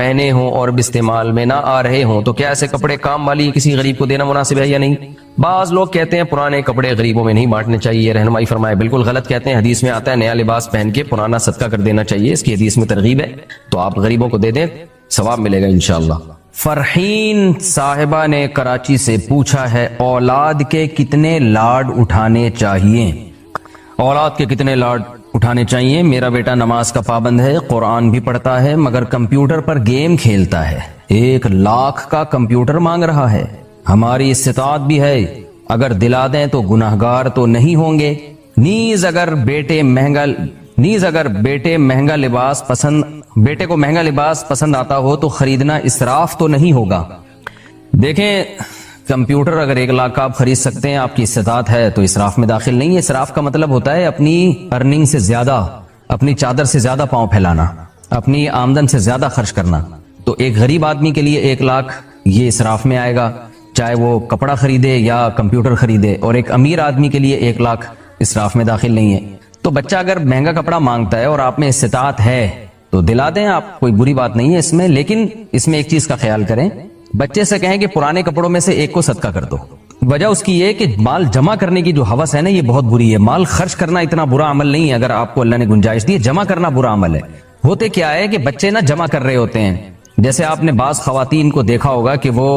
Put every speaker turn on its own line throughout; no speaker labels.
پہنے ہوں اور بھی استعمال میں نہ آ رہے ہوں تو کیا ایسے کپڑے کام والی کسی غریب کو دینا مناسب ہے یا نہیں؟ بعض لوگ کہتے ہیں پرانے کپڑے غریبوں میں نہیں بانٹنے چاہیے، رہنمائی فرمائے۔ بالکل غلط کہتے ہیں، حدیث میں آتا ہے نیا لباس پہن کے پرانا صدقہ کر دینا چاہیے، اس کی حدیث میں ترغیب ہے، تو آپ غریبوں کو دے دیں، ثواب ملے گا انشاءاللہ۔ فرحین صاحبہ نے کراچی سے پوچھا ہے اولاد کے کتنے لاڈ اٹھانے چاہیے؟ اولاد کے کتنے لاڈ اٹھانے چاہیے؟ میرا بیٹا نماز کا پابند ہے، قرآن بھی پڑھتا ہے، مگر کمپیوٹر پر گیم کھیلتا ہے، 1 لاکھ کا کمپیوٹر مانگ رہا ہے، ہماری استطاعت بھی ہے، اگر دلا دیں تو گناہگار تو نہیں ہوں گے؟ نیز اگر بیٹے کو مہنگا لباس پسند آتا ہو تو خریدنا اسراف تو نہیں ہوگا؟ دیکھیں، کمپیوٹر اگر 1 لاکھ کا آپ خرید سکتے ہیں، آپ کی استطاعت ہے، تو اسراف میں داخل نہیں ہے۔ اسراف کا مطلب ہوتا ہے اپنی ارننگ سے زیادہ، اپنی چادر سے زیادہ پاؤں پھیلانا، اپنی آمدن سے زیادہ خرچ کرنا۔ تو ایک غریب آدمی کے لیے 1 لاکھ یہ اسراف میں آئے گا، چاہے وہ کپڑا خریدے یا کمپیوٹر خریدے، اور ایک امیر آدمی کے لیے 1 لاکھ اسراف میں داخل نہیں ہے۔ تو بچہ اگر مہنگا کپڑا مانگتا ہے اور آپ میں استطاعت ہے تو دلا دیں آپ، کوئی بری بات نہیں ہے اس میں، لیکن اس میں ایک چیز کا خیال کریں، بچے سے کہیں کہ پرانے کپڑوں میں سے 1 کو صدقہ کر دو۔ وجہ اس کی یہ کہ مال جمع کرنے کی جو ہوس ہے نا، یہ بہت بری ہے۔ مال خرچ کرنا اتنا برا عمل نہیں ہے، اگر آپ کو اللہ نے گنجائش دی، جمع کرنا برا عمل ہے۔ ہوتے کیا ہے کہ بچے نا جمع کر رہے ہوتے ہیں، جیسے آپ نے بعض خواتین کو دیکھا ہوگا کہ وہ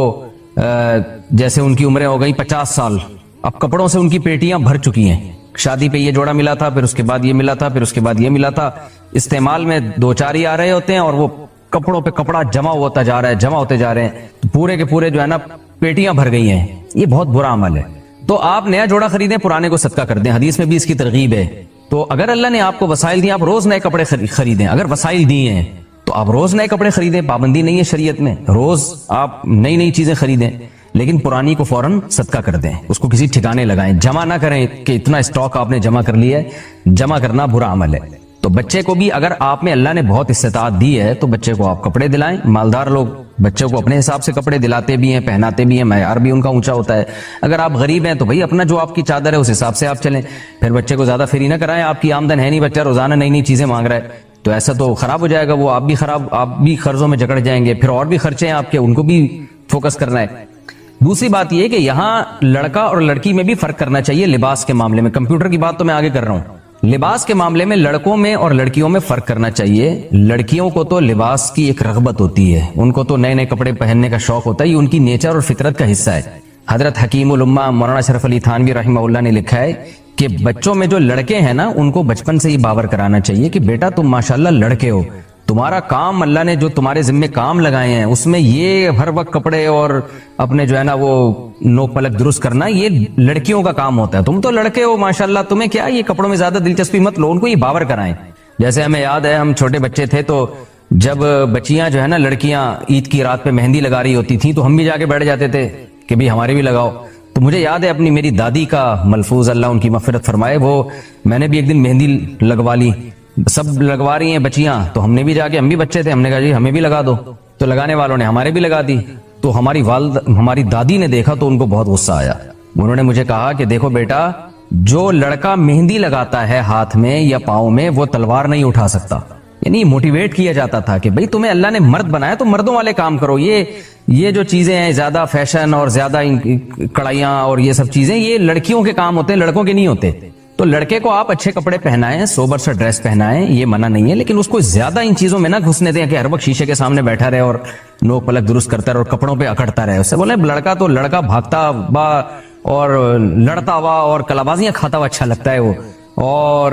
جیسے ان کی عمریں ہو گئی 50 سال، اب کپڑوں سے ان کی پیٹیاں بھر چکی ہیں، شادی پہ یہ جوڑا ملا تھا، پھر اس کے بعد یہ ملا تھا، پھر اس کے بعد یہ ملا تھا، استعمال میں 2-4 ہی آ رہے ہوتے ہیں اور وہ کپڑوں پہ کپڑا جمع ہوتا جا رہا ہے، جمع ہوتے جا رہے ہیں، پورے کے پورے جو ہے نا پیٹیاں بھر گئی ہیں۔ یہ بہت برا عمل ہے۔ تو آپ نیا جوڑا خریدیں، پرانے کو صدقہ کر دیں، حدیث میں بھی اس کی ترغیب ہے۔ تو اگر اللہ نے آپ کو وسائل دیے، آپ روز نئے کپڑے خریدیں، اگر وسائل دیے ہیں تو آپ روز نئے کپڑے خریدیں، پابندی نہیں ہے شریعت میں، روز آپ نئی چیزیں خریدیں، لیکن پرانی کو فوراً صدقہ کر دیں، اس کو کسی ٹھکانے لگائیں، جمع نہ کریں کہ اتنا اسٹاک آپ نے جمع کر لیا ہے، جمع کرنا برا عمل ہے۔ تو بچے کو بھی اگر آپ میں اللہ نے بہت استطاعت دی ہے تو بچے کو آپ کپڑے دلائیں، مالدار لوگ بچوں کو اپنے حساب سے کپڑے دلاتے بھی ہیں، پہناتے بھی ہیں، معیار بھی ان کا اونچا ہوتا ہے۔ اگر آپ غریب ہیں تو بھائی اپنا جو آپ کی چادر ہے اس حساب سے آپ چلیں، پھر بچے کو زیادہ فری نہ کرائیں، آپ کی آمدن ہے نہیں، بچہ روزانہ نئی چیزیں مانگ رہا ہے تو ایسا تو خراب ہو جائے گا، وہ آپ بھی قرضوں میں جکڑ جائیں گے، پھر اور بھی خرچے ہیں آپ کے، ان کو بھی فوکس کرنا ہے۔ دوسری بات یہ کہ یہاں لڑکا اور لڑکی میں بھی فرق کرنا چاہیے لباس کے معاملے میں، کمپیوٹر کی بات تو میں آگے کر رہا ہوں، لباس کے معاملے میں لڑکوں میں اور لڑکیوں میں فرق کرنا چاہیے۔ لڑکیوں کو تو لباس کی ایک رغبت ہوتی ہے، ان کو تو نئے کپڑے پہننے کا شوق ہوتا ہے، یہ ان کی نیچر اور فطرت کا حصہ ہے۔ حضرت حکیم الامہ مولانا اشرف علی تھانوی رحمہ اللہ نے لکھا ہے کہ بچوں میں جو لڑکے ہیں نا، ان کو بچپن سے ہی باور کرانا چاہیے کہ بیٹا تم ماشاءاللہ لڑکے ہو، تمہارا کام اللہ نے جو تمہارے ذمہ کام لگائے ہیں اس میں یہ ہر وقت کپڑے اور اپنے جو ہے نا وہ نوک پلک درست کرنا یہ لڑکیوں کا کام ہوتا ہے، تم تو لڑکے ہو ماشاءاللہ، تمہیں کیا یہ کپڑوں میں زیادہ دلچسپی مت لو، ان کو یہ باور کرائیں۔ جیسے ہمیں یاد ہے ہم چھوٹے بچے تھے تو جب بچیاں جو ہے نا لڑکیاں عید کی رات پہ مہندی لگا رہی ہوتی تھیں تو ہم بھی جا کے بیٹھ جاتے تھے کہ بھی ہمارے بھی لگاؤ۔ تو مجھے یاد ہے اپنی میری دادی کا ملفوظ، اللہ ان کی مغفرت فرمائے، وہ میں نے بھی ایک دن مہندی لگوا لی، سب لگوا رہی ہیں بچیاں تو ہم نے بھی جا کے، ہم بھی بچے تھے، ہم نے کہا جی ہمیں بھی لگا دو، تو لگانے والوں نے ہمارے بھی لگا دی۔ تو ہماری دادی نے دیکھا تو ان کو بہت غصہ آیا، انہوں نے مجھے کہا کہ دیکھو بیٹا، جو لڑکا مہندی لگاتا ہے ہاتھ میں یا پاؤں میں وہ تلوار نہیں اٹھا سکتا، یعنی موٹیویٹ کیا جاتا تھا کہ بھئی تمہیں اللہ نے مرد بنایا تو مردوں والے کام کرو، یہ جو چیزیں ہیں زیادہ فیشن اور زیادہ کڑھائیاں اور یہ سب چیزیں یہ لڑکیوں کے کام ہوتے ہیں، لڑکوں کے نہیں ہوتے۔ تو لڑکے کو آپ اچھے کپڑے پہنائیں، سوبر سا ڈریس پہنائیں، یہ منع نہیں ہے، لیکن اس کو زیادہ ان چیزوں میں نہ گھسنے دیں کہ ہر وقت شیشے کے سامنے بیٹھا رہے اور نوک پلک درست کرتا رہے اور کپڑوں پہ اکڑتا رہے۔ اس سے بولے لڑکا تو لڑکا بھاگتا با اور لڑتا ہوا اور کلابازیاں کھاتا ہوا اچھا لگتا ہے، اور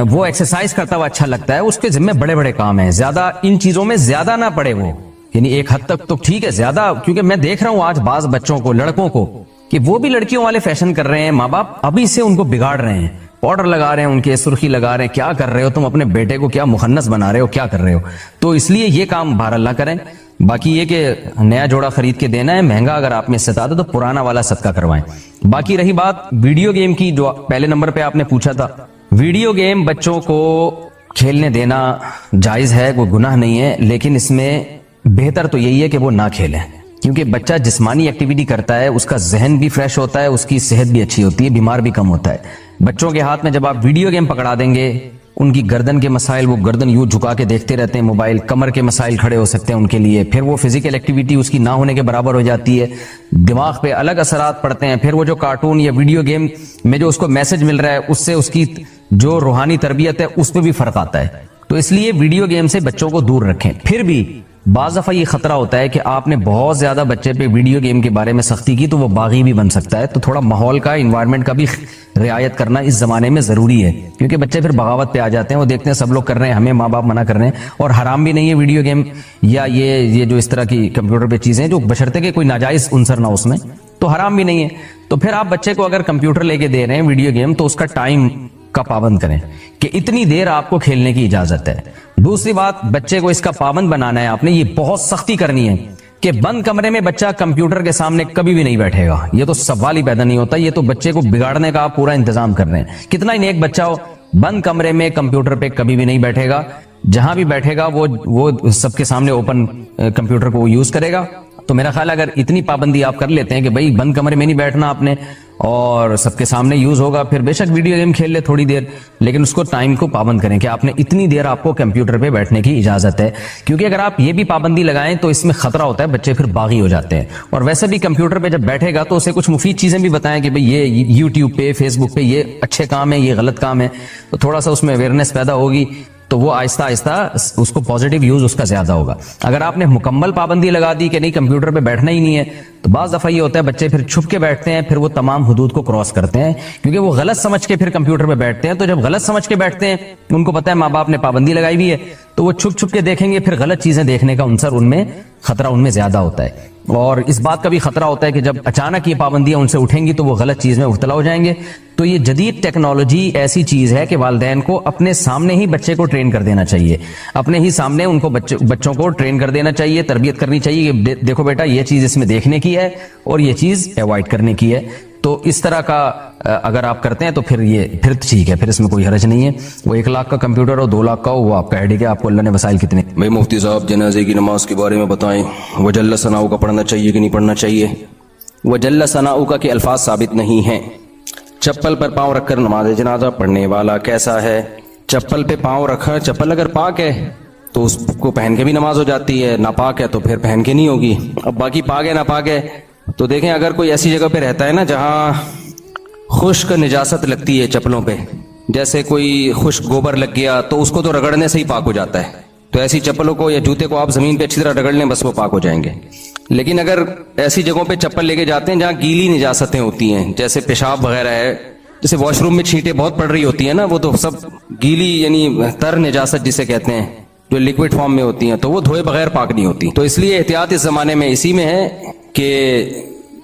وہ ایکسرسائز کرتا ہوا اچھا لگتا ہے، اس کے ذمہ بڑے بڑے کام ہیں، زیادہ ان چیزوں میں زیادہ نہ پڑے وہ، یعنی ایک حد تک تو ٹھیک ہے زیادہ، کیونکہ میں دیکھ رہا ہوں آج بعض بچوں کو، لڑکوں کو، کہ وہ بھی لڑکیوں والے فیشن کر رہے ہیں، ماں باپ ابھی سے ان کو بگاڑ رہے ہیں، پاؤڈر لگا رہے ہیں، ان کے سرخی لگا رہے ہیں، کیا کر رہے ہو تم، اپنے بیٹے کو کیا مخنث بنا رہے ہو، کیا کر رہے ہو؟ تو اس لیے یہ کام بہرحال نہ کریں۔ باقی یہ کہ نیا جوڑا خرید کے دینا ہے، مہنگا اگر آپ میں استطاعت ہے تو پرانا والا صدقہ کروائیں۔ باقی رہی بات ویڈیو گیم کی، جو پہلے نمبر پہ آپ نے پوچھا تھا، ویڈیو گیم بچوں کو کھیلنے دینا جائز ہے، کوئی گناہ نہیں ہے، لیکن اس میں بہتر تو یہی ہے کہ وہ نہ کھیلیں، کیونکہ بچہ جسمانی ایکٹیویٹی کرتا ہے، اس کا ذہن بھی فریش ہوتا ہے، اس کی صحت بھی اچھی ہوتی ہے، بیمار بھی کم ہوتا ہے۔ بچوں کے ہاتھ میں جب آپ ویڈیو گیم پکڑا دیں گے، ان کی گردن کے مسائل، وہ گردن یوں جھکا کے دیکھتے رہتے ہیں موبائل، کمر کے مسائل کھڑے ہو سکتے ہیں ان کے لیے، پھر وہ فزیکل ایکٹیویٹی اس کی نہ ہونے کے برابر ہو جاتی ہے، دماغ پہ الگ اثرات پڑتے ہیں، پھر وہ جو کارٹون یا ویڈیو گیم میں جو اس کو میسج مل رہا ہے اس سے اس کی جو روحانی تربیت ہے اس پہ بھی فرق آتا ہے. تو اس لیے ویڈیو گیم سے بچوں کو دور رکھیں. پھر بھی بعض دفعہ یہ خطرہ ہوتا ہے کہ آپ نے بہت زیادہ بچے پہ ویڈیو گیم کے بارے میں سختی کی تو وہ باغی بھی بن سکتا ہے. تو تھوڑا ماحول کا، انوائرمنٹ کا بھی رعایت کرنا اس زمانے میں ضروری ہے، کیونکہ بچے پھر بغاوت پہ آ جاتے ہیں. وہ دیکھتے ہیں سب لوگ کر رہے ہیں، ہمیں ماں باپ منع کر رہے ہیں. اور حرام بھی نہیں ہے ویڈیو گیم یا یہ جو اس طرح کی کمپیوٹر پہ چیزیں جو بشرطے کہ کوئی ناجائز عنصر نہ اس میں، تو حرام بھی نہیں ہے. تو پھر آپ بچے کو اگر کمپیوٹر لے کے دے رہے ہیں ویڈیو گیم، تو اس کا ٹائم کا پابند کریں کہ اتنی دیر آپ کو کھیلنے کی اجازت ہے. دوسری بات، بچے کو اس کا پابند بنانا ہے آپ نے، یہ بہت سختی کرنی ہے کہ بند کمرے میں بچہ کمپیوٹر کے سامنے کبھی بھی نہیں بیٹھے گا. یہ تو سوال ہی پیدا نہیں ہوتا، یہ تو بچے کو بگاڑنے کا آپ پورا انتظام کر رہے ہیں. کتنا ہی نیک بچہ ہو، بند کمرے میں کمپیوٹر پہ کبھی بھی نہیں بیٹھے گا. جہاں بھی بیٹھے گا وہ سب کے سامنے اوپن کمپیوٹر کو یوز کرے گا. تو میرا خیال اگر اتنی پابندی آپ کر لیتے ہیں کہ بھائی بند کمرے میں نہیں بیٹھنا آپ نے اور سب کے سامنے یوز ہوگا، پھر بے شک ویڈیو گیم کھیل لے تھوڑی دیر، لیکن اس کو ٹائم کو پابند کریں کہ آپ نے اتنی دیر آپ کو کمپیوٹر پہ بیٹھنے کی اجازت ہے. کیونکہ اگر آپ یہ بھی پابندی لگائیں تو اس میں خطرہ ہوتا ہے، بچے پھر باغی ہو جاتے ہیں. اور ویسے بھی کمپیوٹر پہ جب بیٹھے گا تو اسے کچھ مفید چیزیں بھی بتائیں کہ بھئی یہ یوٹیوب پہ، فیس بک پہ یہ اچھے کام ہے، یہ غلط کام ہے. تو تھوڑا سا اس میں اویئرنیس پیدا ہوگی تو وہ آہستہ آہستہ اس کو پازیٹیو یوز اس کا زیادہ ہوگا. اگر آپ نے مکمل پابندی لگا دی کہ نہیں کمپیوٹر پہ بیٹھنا ہی نہیں ہے، تو بعض دفعہ یہ ہوتا ہے بچے پھر چھپ کے بیٹھتے ہیں، پھر وہ تمام حدود کو کراس کرتے ہیں کیونکہ وہ غلط سمجھ کے پھر کمپیوٹر پہ بیٹھتے ہیں. تو جب غلط سمجھ کے بیٹھتے ہیں، ان کو پتا ہے ماں باپ نے پابندی لگائی ہوئی ہے، تو وہ چھپ چھپ کے دیکھیں گے، پھر غلط چیزیں دیکھنے کا عنصر ان میں، خطرہ ان میں زیادہ ہوتا ہے. اور اس بات کا بھی خطرہ ہوتا ہے کہ جب اچانک یہ پابندیاں ان سے اٹھیں گی تو وہ غلط چیز میں مبتلا ہو جائیں گے. تو یہ جدید ٹیکنالوجی ایسی چیز ہے کہ والدین کو اپنے سامنے ہی بچے کو ٹرین کر دینا چاہیے، اپنے ہی سامنے ان کو بچوں کو ٹرین کر دینا چاہیے، تربیت کرنی چاہیے کہ دیکھو بیٹا یہ چیز اس میں دیکھنے کی ہے اور یہ چیز ایوائڈ کرنے کی ہے. تو اس طرح کا اگر آپ کرتے ہیں تو پھر ٹھیک ہے، پھر اس میں کوئی حرج نہیں ہے. وہ 1 لاکھ کا کمپیوٹر ہو 2 لاکھ کا ہو، وہ آپ کا ہیڈک ہے، آپ کو اللہ نے وسائل کتنے.
بھائی مفتی صاحب جنازے کی نماز کے بارے میں بتائیں، وجل ثناؤ کا پڑھنا چاہیے کہ نہیں پڑھنا چاہیے؟ وجل ثناؤ کا کے الفاظ ثابت نہیں ہیں. چپل پر پاؤں رکھ کر نماز جنازہ پڑھنے والا کیسا ہے؟ چپل پہ پاؤں رکھا، چپل اگر پاک ہے تو اس کو پہن کے بھی نماز ہو جاتی ہے، ناپاک ہے تو پھر پہن کے نہیں ہوگی. اب باقی پاک ہے ناپاک ہے تو دیکھیں، اگر کوئی ایسی جگہ پہ رہتا ہے نا جہاں خشک نجاست لگتی ہے چپلوں پہ، جیسے کوئی خشک گوبر لگ گیا تو اس کو تو رگڑنے سے ہی پاک ہو جاتا ہے. تو ایسی چپلوں کو یا جوتے کو آپ زمین پہ اچھی طرح رگڑ لیں، بس وہ پاک ہو جائیں گے. لیکن اگر ایسی جگہوں پہ چپل لے کے جاتے ہیں جہاں گیلی نجاستیں ہوتی ہیں، جیسے پیشاب وغیرہ ہے، جیسے واش روم میں چھینٹیں بہت پڑ رہی ہوتی ہیں نا، وہ تو سب گیلی یعنی تر نجاست جسے کہتے ہیں جو لیکوڈ فارم میں ہوتی ہیں، تو وہ دھوئے بغیر پاک نہیں ہوتی. تو اس لیے احتیاط اس زمانے میں اسی میں ہے کہ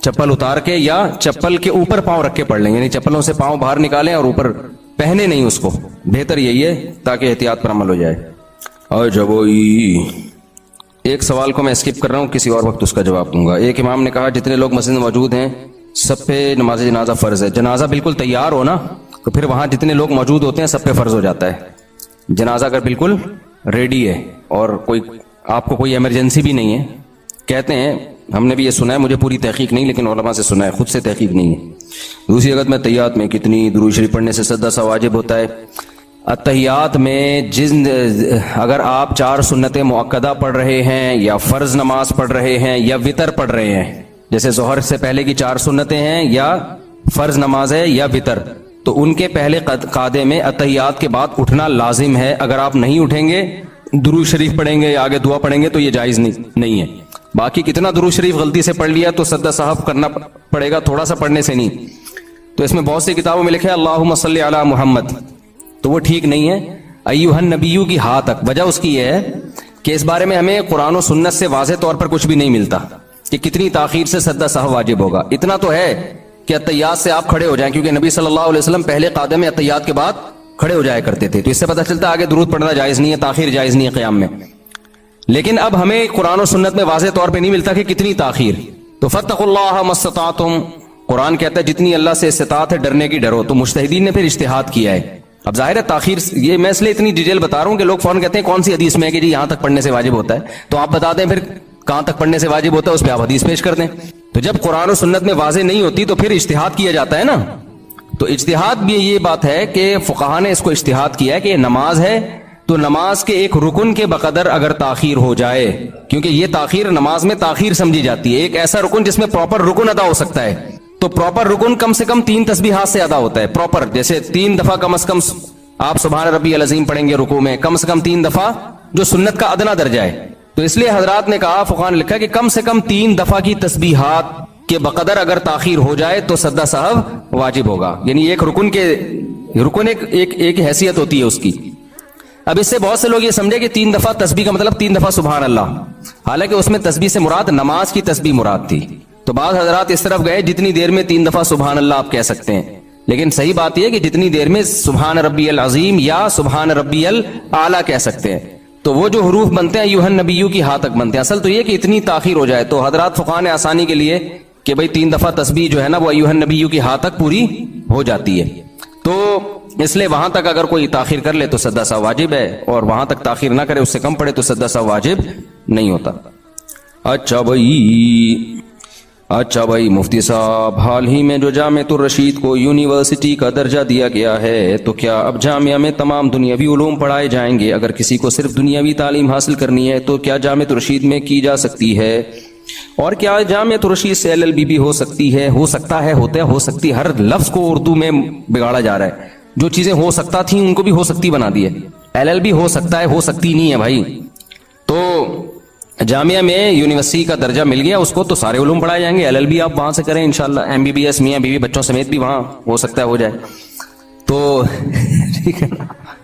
چپل اتار کے یا چپل کے اوپر پاؤں رکھ کے پڑھ لیں، یعنی چپلوں سے پاؤں باہر نکالیں اور اوپر پہنے نہیں اس کو. بہتر یہی ہے تاکہ احتیاط پر عمل ہو جائے. اور جب ایک سوال کو میں اسکپ کر رہا ہوں، کسی اور وقت اس کا جواب دوں گا. ایک امام نے کہا جتنے لوگ مسجد میں موجود ہیں سب پہ نماز جنازہ فرض ہے. جنازہ بالکل تیار ہو نا تو پھر وہاں جتنے لوگ موجود ہوتے ہیں سب پہ فرض ہو جاتا ہے. جنازہ اگر بالکل ریڈی ہے اور کوئی آپ کو کوئی ایمرجنسی بھی نہیں ہے، کہتے ہیں، ہم نے بھی یہ سنا ہے، مجھے پوری تحقیق نہیں لیکن علماء سے سنا ہے، خود سے تحقیق نہیں ہے. دوسری جگہ میں تحیات میں کتنی درود شریف پڑھنے سے سجدہ سا واجب ہوتا ہے؟ اتحیات میں اگر آپ 4 سنتیں مؤکدہ پڑھ رہے ہیں یا فرض نماز پڑھ رہے ہیں یا وطر پڑھ رہے ہیں، جیسے ظہر سے پہلے کی 4 سنتیں ہیں یا فرض نماز ہے یا وطر، تو ان کے پہلے قعدے میں اتحیات کے بعد اٹھنا لازم ہے. اگر آپ نہیں اٹھیں گے، درود شریف پڑھیں گے یا آگے دعا پڑھیں گے تو یہ جائز نہیں ہے. باقی کتنا درود شریف غلطی سے پڑھ لیا تو سجدہ صاحب کرنا پڑے گا، تھوڑا سا پڑھنے سے نہیں. تو اس میں بہت سی کتابوں میں لکھا ہے اللہم صلی علی محمد، تو وہ ٹھیک نہیں ہے. ایھا النبی کی ہاں تک، وجہ اس کی یہ ہے کہ اس بارے میں ہمیں قرآن و سنت سے واضح طور پر کچھ بھی نہیں ملتا کہ کتنی تاخیر سے سجدہ صاحب واجب ہوگا. اتنا تو ہے کہ اتحیات سے آپ کھڑے ہو جائیں، کیونکہ نبی صلی اللہ علیہ وسلم پہلے قعدے میں اتحیات کے بعد کھڑے ہو جایا کرتے تھے. تو اس سے پتہ چلتا ہے آگے درود پڑھنا جائز نہیں ہے، تاخیر جائز نہیں ہے قیام میں. لیکن اب ہمیں قرآن و سنت میں واضح طور پہ نہیں ملتا کہ کتنی تاخیر. تو فاتقوا اللہ ما استطعتم، قرآن کہتا ہے جتنی اللہ سے استطاعت ہے ڈرنے کی ڈرو. تو مجتہدین نے پھر اجتہاد کیا ہے. اب ظاہر ہے تاخیر، یہ میں اس لیے اتنی ڈیٹیل بتا رہا ہوں کہ لوگ فوراً کہتے ہیں کون سی حدیث میں ہے کہ جی یہاں تک پڑھنے سے واجب ہوتا ہے. تو آپ بتا دیں پھر کہاں تک پڑھنے سے واجب ہوتا ہے، اس پہ آپ حدیث پیش کر دیں. تو جب قرآن و سنت میں واضح نہیں ہوتی تو پھر اجتہاد کیا جاتا ہے نا. تو اجتہاد بھی یہ بات ہے کہ فقہا نے اس کو اجتہاد کیا ہے کہ یہ نماز ہے تو نماز کے ایک رکن کے بقدر اگر تاخیر ہو جائے، کیونکہ یہ تاخیر نماز میں تاخیر سمجھی جاتی ہے، ایک ایسا رکن جس میں پراپر رکن ادا ہو سکتا ہے، تو پراپر رکن کم سے کم 3 تسبیحات سے ادا ہوتا ہے پراپر، جیسے 3 دفعہ کم از کم آپ سبحان ربی العظیم پڑھیں گے رکوع میں، کم سے کم 3 دفعہ جو سنت کا ادنا درجہ ہے. تو اس لیے حضرات نے کہا، فقہا نے لکھا کہ کم سے کم 3 دفعہ کی تسبیحات کے بقدر اگر تاخیر ہو جائے تو سجدہ سہو واجب ہوگا. یعنی ایک رکن ایک حیثیت ہوتی ہے اس کی. اب اس سے بہت سے لوگ یہ سمجھے کہ 3 دفعہ تسبیح کا مطلب 3 دفعہ سبحان اللہ، حالانکہ اس میں تسبیح سے مراد نماز کی تسبیح مراد تھی. تو بعض حضرات اس طرف گئے جتنی دیر میں 3 دفعہ سبحان اللہ آپ کہہ سکتے ہیں، لیکن صحیح بات یہ ہے کہ جتنی دیر میں سبحان ربی العظیم یا سبحان ربی الاعلی کہہ سکتے ہیں. تو وہ جو حروف بنتے ہیں ایھا النبیو کی ہا تک بنتے ہیں. اصل تو یہ کہ اتنی تاخیر ہو جائے، تو حضرات فقہا نے آسانی کے لیے کہ بھئی 3 دفعہ تسبیح جو ہے نا وہ ایھا النبیو کی ہا تک پوری ہو جاتی ہے. تو اس لیے وہاں تک اگر کوئی تاخیر کر لے تو سجدہ سہو واجب ہے، اور وہاں تک تاخیر نہ کرے، اس سے کم پڑے تو سجدہ سہو واجب نہیں ہوتا. اچھا بھائی مفتی صاحب، حال ہی میں جو جامعۃ الرشید کو یونیورسٹی کا درجہ دیا گیا ہے، تو کیا اب جامعہ میں تمام دنیاوی علوم پڑھائے جائیں گے؟ اگر کسی کو صرف دنیاوی تعلیم حاصل کرنی ہے تو کیا جامعۃ الرشید میں کی جا سکتی ہے؟ اور کیا جامعۃ الرشید سے LLB ہو سکتی ہے؟ ہو سکتا ہے، ہو سکتی، ہر لفظ کو اردو میں بگاڑا جا رہا ہے. جو چیزیں ہو سکتا تھیں ان کو بھی ہو سکتی بنا دی ہے. LLB ہو سکتا ہے، ہو سکتی نہیں ہے بھائی. تو جامعہ میں یونیورسٹی کا درجہ مل گیا اس کو تو سارے علوم پڑھائے جائیں گے. LLB آپ وہاں سے کریں انشاءاللہ. MBBS میاں بیوی بچوں سمیت بھی وہاں ہو سکتا ہے ہو جائے. تو ٹھیک ہے،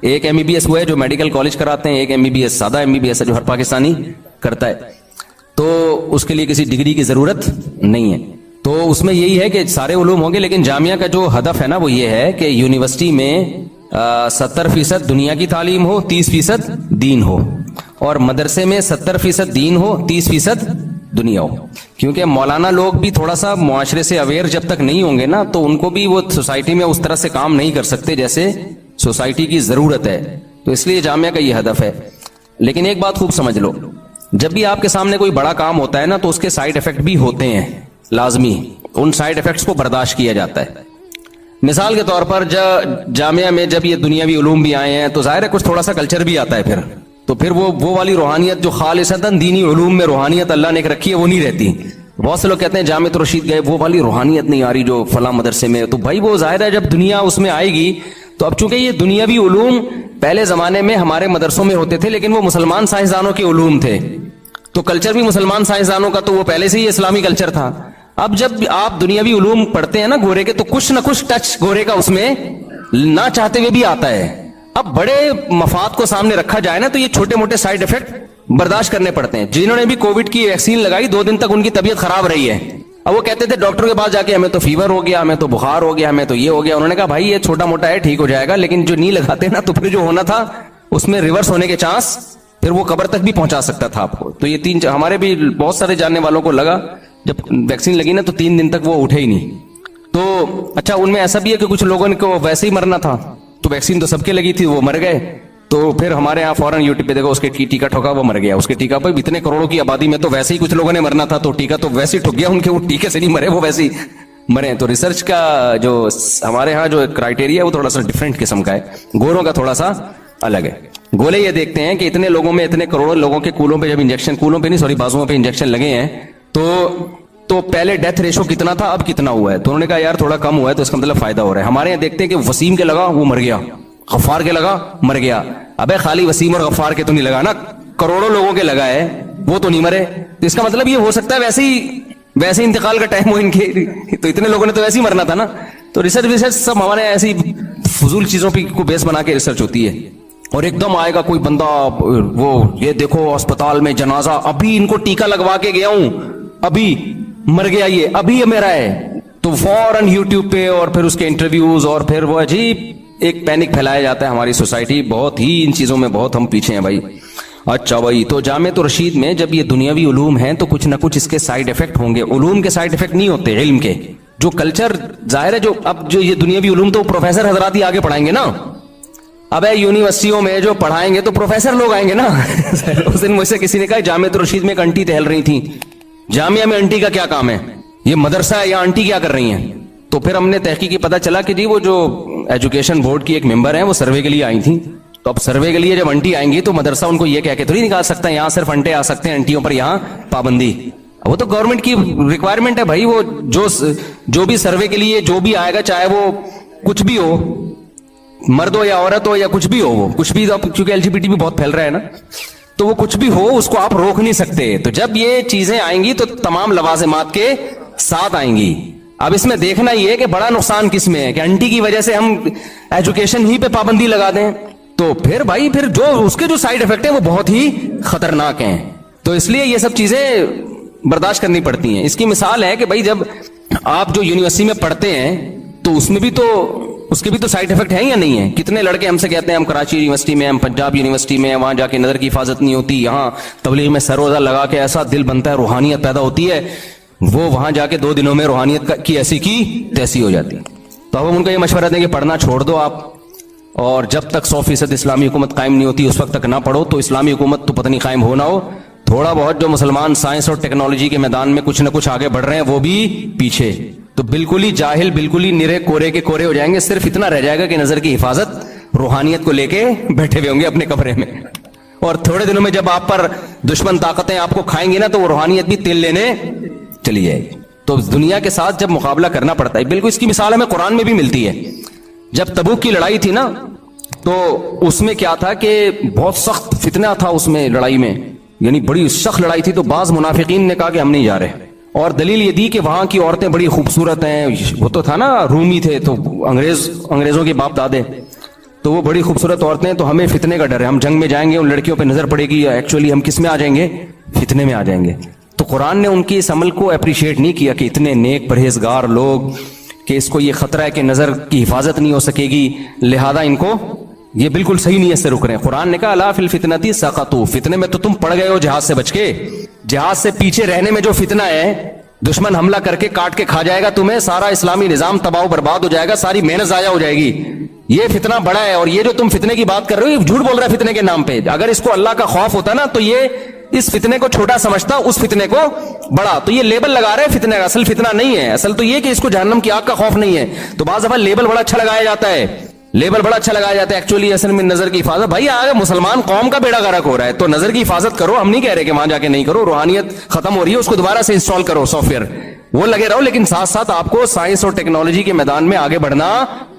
ایک MBBS وہ ہے جو میڈیکل کالج کراتے ہیں، ایک MBBS سادہ MBBS ہے جو ہر پاکستانی کرتا ہے. تو اس کے لیے کسی ڈگری کی ضرورت نہیں ہے. تو اس میں یہی ہے کہ سارے علوم ہوں گے، لیکن جامعہ کا جو ہدف ہے نا وہ یہ ہے کہ یونیورسٹی میں 70% دنیا کی تعلیم ہو، 30% دین ہو، اور مدرسے میں 70% دین ہو، 30% دنیا ہو. کیونکہ مولانا لوگ بھی تھوڑا سا معاشرے سے اویئر جب تک نہیں ہوں گے نا تو ان کو بھی وہ سوسائٹی میں اس طرح سے کام نہیں کر سکتے جیسے سوسائٹی کی ضرورت ہے. تو اس لیے جامعہ کا یہ ہدف ہے. لیکن ایک بات خوب سمجھ لو، جب بھی آپ کے سامنے کوئی بڑا کام ہوتا ہے نا تو اس کے سائیڈ ایفیکٹ بھی ہوتے ہیں لازمی. ان سائیڈ ایفیکٹس کو برداشت کیا جاتا ہے. مثال کے طور پر جامعہ میں جب یہ دنیاوی علوم بھی آئے ہیں تو ظاہر ہے کچھ تھوڑا سا کلچر بھی آتا ہے. تو پھر وہ والی روحانیت جو خالصتاً دینی علوم میں روحانیت اللہ نے ایک رکھی ہے وہ نہیں رہتی. بہت سے لوگ کہتے ہیں جامعۃ الرشید گئے وہ والی روحانیت نہیں آ رہی جو فلاں مدرسے میں. تو بھائی وہ ظاہر ہے جب دنیا اس میں آئے گی تو اب چونکہ یہ دنیاوی علوم پہلے زمانے میں ہمارے مدرسوں میں ہوتے تھے لیکن وہ مسلمان سائنسدانوں کے علوم تھے، تو کلچر بھی مسلمان سائنسدانوں کا تو وہ پہلے سے ہی اسلامی کلچر تھا. اب جب آپ دنیاوی علوم پڑھتے ہیں نا گورے کے تو کچھ نہ کچھ ٹچ گورے کا اس میں نہ چاہتے ہوئے بھی آتا ہے. اب بڑے مفاد کو سامنے رکھا جائے نا تو یہ چھوٹے موٹے سائیڈ ایفیکٹ برداشت کرنے پڑتے ہیں. جنہوں نے بھی کووڈ کی ویکسین لگائی 2 دن تک ان کی طبیعت خراب رہی ہے. اب وہ کہتے تھے ڈاکٹر کے پاس جا کے ہمیں تو فیور ہو گیا، ہمیں تو بخار ہو گیا، ہمیں تو یہ ہو گیا. انہوں نے کہا بھائی یہ چھوٹا موٹا ہے ٹھیک ہو جائے گا، لیکن جو نہیں لگاتے نا تو پھر جو ہونا تھا اس میں ریورس ہونے کے چانس، پھر وہ قبر تک بھی پہنچا سکتا تھا آپ کو. تو یہ ہمارے بھی بہت سارے جاننے والوں کو لگا جب ویکسین لگی نا تو 3 دن تک وہ اٹھے ہی نہیں. تو اچھا ان میں ایسا بھی ہے کہ کچھ لوگوں کو ویسے ہی مرنا تھا تو ویکسین تو سب کے لگی تھی وہ مر گئے. تو پھر ہمارے ہاں فوراً یوٹیوب پہ دیکھو اس کے ٹیکا ٹھوکا وہ مر گیا. اس کے ٹیکا پہ اتنے کروڑوں کی آبادی میں تو ویسے ہی کچھ لوگوں نے مرنا تھا تو ٹیکا تو ویسے ہی ٹھک گیا ان کے، وہ ٹیکے سے نہیں مرے وہ ویسے ہی مرے. تو ریسرچ کا جو ہمارے ہاں جو کرائٹیریا ہے وہ تھوڑا سا ڈفرینٹ قسم کا ہے، گوروں کا تھوڑا سا الگ ہے. گولے یہ دیکھتے ہیں کہ اتنے لوگوں میں اتنے کروڑوں لوگوں کے کولوں پہ جب انجیکشن، کولوں پہ نہیں سوری بازوؤں پہ انجیکشن لگے ہیں تو پہلے ڈیتھ ریشو کتنا تھا اب کتنا ہوا ہے. تو انہوں نے کہا یار تھوڑا کم ہوا ہے تو اس کا مطلب فائدہ ہو رہا ہے. ہمارے یہاں دیکھتے ہیں کہ وسیم کے لگا وہ مر گیا، غفار کے لگا مر گیا. ابے خالی وسیم اور غفار کے تو نہیں لگا نا، کروڑوں لوگوں کے لگا ہے وہ تو نہیں مرے. تو اس کا مطلب یہ ہو سکتا ہے ویسے انتقال کا ٹائم ہو ان کے، تو اتنے لوگوں نے تو ویسے ہی مرنا تھا نا. تو ریسرچ سب ہمارے ایسی فضول چیزوں پہ کو بیس بنا کے ریسرچ ہوتی ہے. اور ایک دم آئے گا کوئی بندہ وہ یہ دیکھو اسپتال میں جنازہ، ابھی ان کو ٹیکا لگوا کے گیا ہوں، ابھی مر گیا یہ، ابھی میرا ہے. تو فوراً یوٹیوب پہ اور پھر اس کے انٹرویوز اور پھر وہ عجیب ایک پینک پھیلایا جاتا ہے. ہماری سوسائٹی بہت ہی ان چیزوں میں بہت ہم پیچھے ہیں بھائی. اچھا بھائی تو جامعۃ الرشید میں جب یہ دنیاوی علوم ہیں تو کچھ نہ کچھ اس کے سائیڈ ایفیکٹ ہوں گے. علوم کے سائیڈ ایفیکٹ نہیں ہوتے، علم کے جو کلچر ظاہر ہے جو اب جو یہ دنیاوی علوم تو پروفیسر حضرات ہی آگے پڑھائیں گے نا. اب یونیورسٹیوں میں جو پڑھائیں گے تو پروفیسر لوگ آئیں گے نا. اس دن مجھ سے کسی نے کہا جامعۃ الرشید میں ایک انٹی ٹہل رہی تھی. جامعہ میں انٹی کا کیا کام ہے؟ یہ مدرسہ ہے یا انٹی کیا کر رہی ہیں؟ تو پھر ہم نے تحقیقی پتہ چلا کہ جی وہ جو ایجوکیشن بورڈ کی ایک ممبر ہیں وہ سروے کے لیے آئی تھیں. تو اب سروے کے لیے جب انٹی آئیں گی تو مدرسہ ان کو یہ کہہ کے تھوڑی نکال سکتا ہے یہاں صرف انٹے آ سکتے ہیں, انٹیوں پر یہاں پابندی. وہ تو گورنمنٹ کی ریکوائرمنٹ ہے بھائی. وہ جو بھی سروے کے لیے جو بھی آئے گا, چاہے وہ کچھ بھی ہو, مرد ہو یا عورت ہو یا کچھ بھی ہو, وہ کچھ بھی, کیونکہ LGBT بھی بہت پھیل رہا ہے نا, تو وہ کچھ بھی ہو اس کو آپ روک نہیں سکتے. تو جب یہ چیزیں آئیں گی تو تمام لوازمات کے ساتھ آئیں گی. اب اس میں دیکھنا یہ ہے کہ بڑا نقصان کس میں ہے, کہ انٹی کی وجہ سے ہم ایجوکیشن ہی پہ پابندی لگا دیں تو پھر بھائی پھر جو اس کے جو سائیڈ افیکٹ ہیں وہ بہت ہی خطرناک ہیں. تو اس لیے یہ سب چیزیں برداشت کرنی پڑتی ہیں. اس کی مثال ہے کہ بھائی جب آپ جو یونیورسٹی میں پڑھتے ہیں تو اس میں بھی تو اس کے بھی تو سائیڈ افیکٹ ہیں یا نہیں ہیں. کتنے لڑکے ہم سے کہتے ہیں ہم کراچی یونیورسٹی میں, ہم پنجاب یونیورسٹی میں, وہاں جا کے نظر کی حفاظت نہیں ہوتی, یہاں تبلیغ میں سر روزہ لگا کے ایسا دل بنتا ہے, روحانیت پیدا ہوتی ہے, وہ وہاں جا کے 2 دنوں میں روحانیت کی ایسی کی تیسی ہو جاتی. تو اب ہم ان کو یہ مشورہ دیں کہ پڑھنا چھوڑ دو آپ, اور جب تک 100% اسلامی حکومت قائم نہیں ہوتی اس وقت تک نہ پڑھو. تو اسلامی حکومت تو پتہ نہیں قائم ہو نہ ہو, تھوڑا بہت جو مسلمان سائنس اور ٹیکنالوجی کے میدان میں کچھ نہ کچھ آگے بڑھ رہے ہیں وہ بھی پیچھے. تو بالکل ہی جاہل, بالکل ہی نرے کورے کے کورے ہو جائیں گے. صرف اتنا رہ جائے گا کہ نظر کی حفاظت روحانیت کو لے کے بیٹھے ہوئے ہوں گے اپنے کمرے میں, اور تھوڑے دنوں میں جب آپ پر دشمن طاقتیں آپ کو کھائیں گی نا تو وہ روحانیت بھی تیل لینے چلی جائے گی. تو دنیا کے ساتھ جب مقابلہ کرنا پڑتا ہے, بالکل اس کی مثال ہمیں قرآن میں بھی ملتی ہے. جب تبوک کی لڑائی تھی نا تو اس میں کیا تھا کہ بہت سخت فتنہ تھا اس میں لڑائی میں, یعنی بڑی سخت لڑائی تھی. تو بعض منافقین نے کہا کہ ہم نہیں جا رہے, اور دلیل یہ دی کہ وہاں کی عورتیں بڑی خوبصورت ہیں. وہ تو تھا نا رومی تھے تو انگریزوں کے باپ دادے, تو وہ بڑی خوبصورت عورتیں ہیں, تو ہمیں فتنے کا ڈر ہے, ہم جنگ میں جائیں گے ان لڑکیوں پہ نظر پڑے گی, ایکچولی ہم کس میں آ جائیں گے, فتنے میں آ جائیں گے. تو قرآن نے ان کی اس عمل کو اپریشیٹ نہیں کیا کہ اتنے نیک پرہیزگار لوگ کہ اس کو یہ خطرہ ہے کہ نظر کی حفاظت نہیں ہو سکے گی, لہذا ان کو یہ بالکل صحیح نیت سے رک رہے ہیں. قرآن نے کہا الا فی الفتنۃ سقطوا, فتنے میں تو تم پڑ گئے ہو جہاز سے بچ کے. جہاز سے پیچھے رہنے میں جو فتنہ ہے, دشمن حملہ کر کے کاٹ کے کھا جائے گا تمہیں, سارا اسلامی نظام تباہ و برباد ہو جائے گا, ساری محنت ضائع ہو جائے گی. یہ فتنہ بڑا ہے, اور یہ جو تم فتنے کی بات کر رہے ہو یہ جھوٹ بول رہا ہے فتنے کے نام پہ. اگر اس کو اللہ کا خوف ہوتا نا تو یہ اس فتنے کو چھوٹا سمجھتا, اس فتنے کو بڑا. تو یہ لیبل لگا رہے ہیں فتنے کا, اصل فتنہ نہیں ہے. اصل تو یہ کہ اس کو جہنم کی آگ کا خوف نہیں ہے. تو بعض دفعہ لیبل بڑا اچھا لگایا جاتا ہے, لیبل بڑا اچھا لگایا جاتا ہے, ایکچولی اصل میں نظر کی حفاظت. بھائی آگے مسلمان قوم کا بیڑا غرق ہو رہا ہے تو نظر کی حفاظت کرو, ہم نہیں کہہ رہے کہ وہاں جا کے نہیں کرو, روحانیت ختم ہو رہی ہے اس کو دوبارہ سے انسٹال کرو سافٹ ویئر, وہ لگے رہو, لیکن ساتھ ساتھ آپ کو سائنس اور ٹیکنالوجی کے میدان میں آگے بڑھنا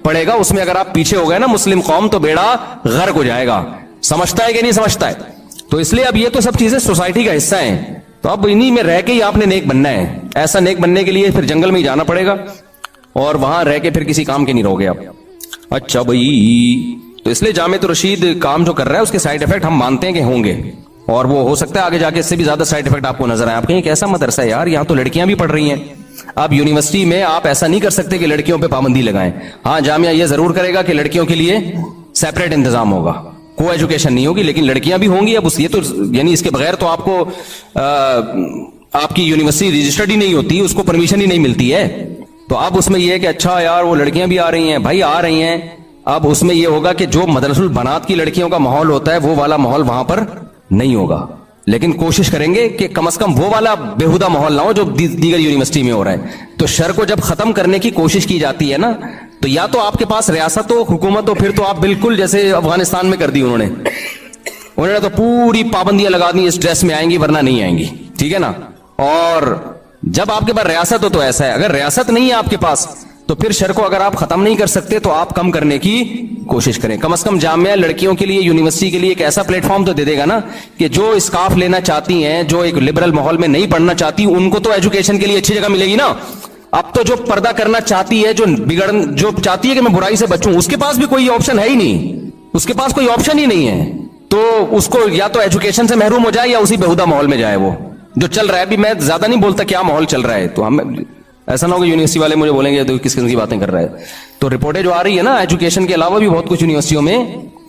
پڑے گا. اس میں اگر آپ پیچھے ہو گئے نا مسلم قوم تو بیڑا غرق ہو جائے گا. سمجھتا ہے کہ نہیں سمجھتا ہے؟ تو اس لیے اب یہ تو سب چیزیں سوسائٹی کا حصہ ہیں, تو اب انہی میں رہ کے ہی آپ نے نیک بننا ہے. ایسا نیک بننے کے لیے پھر جنگل میں ہی جانا پڑے گا, اور وہاں رہ کے پھر کسی کام کے نہیں رہو گے آپ. اچھا بھائی, تو اس لیے جامعۃ الرشید کام جو کر رہا ہے اس کے سائیڈ افیکٹ ہم مانتے ہیں کہ ہوں گے, اور وہ ہو سکتا ہے آگے جا کے اس سے بھی زیادہ سائیڈ افیکٹ آپ کو نظر آئے. آپ کہیں کیسا مدرسہ ہے یار, یہاں تو لڑکیاں بھی پڑھ رہی ہیں. اب یونیورسٹی میں آپ ایسا نہیں کر سکتے کہ لڑکیوں پہ پابندی لگائیں. ہاں جامعہ یہ ضرور کرے گا کہ لڑکیوں کے لیے سیپریٹ انتظام ہوگا, کو ایجوکیشن نہیں ہوگی, لیکن لڑکیاں بھی ہوں گی. اب یہ تو یعنی اس کے بغیر تو آپ کو آپ کی یونیورسٹی رجسٹرڈ ہی نہیں ہوتی, اس کو پرمیشن ہی نہیں ملتی ہے. تو اب اس میں یہ ہے کہ اچھا یار وہ لڑکیاں بھی آ رہی ہیں, بھائی آ رہی ہیں. اب اس میں یہ ہوگا کہ جو مدرسہ البنات کی لڑکیوں کا ماحول ہوتا ہے وہ والا ماحول وہاں پر نہیں ہوگا, لیکن کوشش کریں گے کہ کم از کم وہ والا بےہودہ ماحول نہ ہو جو دیگر یونیورسٹی میں ہو رہا ہے. تو شر کو جب ختم کرنے کی کوشش کی جاتی ہے نا, تو یا تو آپ کے پاس ریاست ہو, حکومت ہو, پھر تو آپ بالکل جیسے افغانستان میں کر دی انہوں نے تو پوری پابندیاں لگا دی, اس ڈریس میں آئیں گی ورنہ نہیں آئیں گی, ٹھیک ہے نا. اور جب آپ کے پاس ریاست ہو تو ایسا ہے, اگر ریاست نہیں ہے آپ کے پاس تو پھر شر کو اگر آپ ختم نہیں کر سکتے تو آپ کم کرنے کی کوشش کریں. کم از کم جامعہ لڑکیوں کے لیے, یونیورسٹی کے لیے ایک ایسا پلیٹ فارم تو دے دے گا نا کہ جو اسکارف لینا چاہتی ہیں, جو ایک لبرل ماحول میں نہیں پڑھنا چاہتی, ان کو تو ایجوکیشن کے لیے اچھی جگہ ملے گی نا. اب تو جو پردہ کرنا چاہتی ہے, جو چاہتی ہے کہ میں برائی سے بچوں, اس کے پاس بھی کوئی آپشن ہے ہی نہیں, اس کے پاس کوئی آپشن ہی نہیں ہے. تو اس کو یا تو ایجوکیشن سے محروم ہو جائے یا اسی بےہودہ ماحول میں جائے. وہ جو چل رہا ہے, ابھی میں زیادہ نہیں بولتا کیا ماحول چل رہا ہے, تو ہم ایسا نہ ہو کہ یونیورسٹی والے مجھے بولیں گے تو کس قسم کی باتیں کر رہا ہے. تو رپورٹیں جو آ رہی ہے نا, ایجوکیشن کے علاوہ بھی بہت کچھ یونیورسٹیوں میں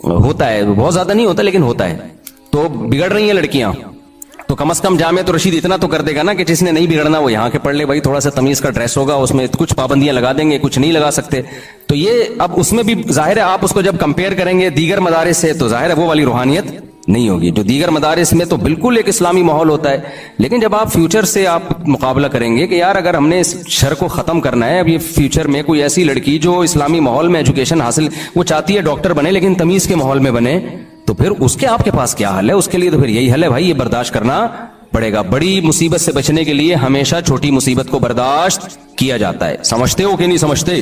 ہوتا ہے, بہت زیادہ نہیں ہوتا لیکن ہوتا ہے. تو بگڑ رہی ہیں لڑکیاں, تو کم از کم جامعۃ الرشید اتنا تو کر دے گا نا کہ جس نے نہیں بگڑنا وہ یہاں کے پڑھ لے. بھائی تھوڑا سا تمیز کا ڈریس ہوگا, اس میں کچھ پابندیاں لگا دیں گے, کچھ نہیں لگا سکتے. تو یہ اب اس میں بھی ظاہر ہے آپ اس کو جب کمپیئر کریں گے دیگر مدارس سے تو ظاہر ہے وہ والی روحانیت نہیں ہوگی. جو دیگر مدارس میں تو بالکل ایک اسلامی ماحول ہوتا ہے, لیکن جب آپ فیوچر سے آپ مقابلہ کریں گے کہ یار اگر ہم نے اس شر کو ختم کرنا ہے, اب یہ فیوچر میں کوئی ایسی لڑکی جو اسلامی ماحول میں ایجوکیشن حاصل, وہ چاہتی ہے ڈاکٹر بنے لیکن تمیز کے ماحول میں بنے, تو پھر اس کے آپ کے پاس کیا حل ہے؟ اس کے لیے تو پھر یہی حل ہے بھائی, یہ برداشت کرنا پڑے گا. بڑی مصیبت سے بچنے کے لیے ہمیشہ چھوٹی مصیبت کو برداشت کیا جاتا ہے. سمجھتے ہو کہ نہیں سمجھتے؟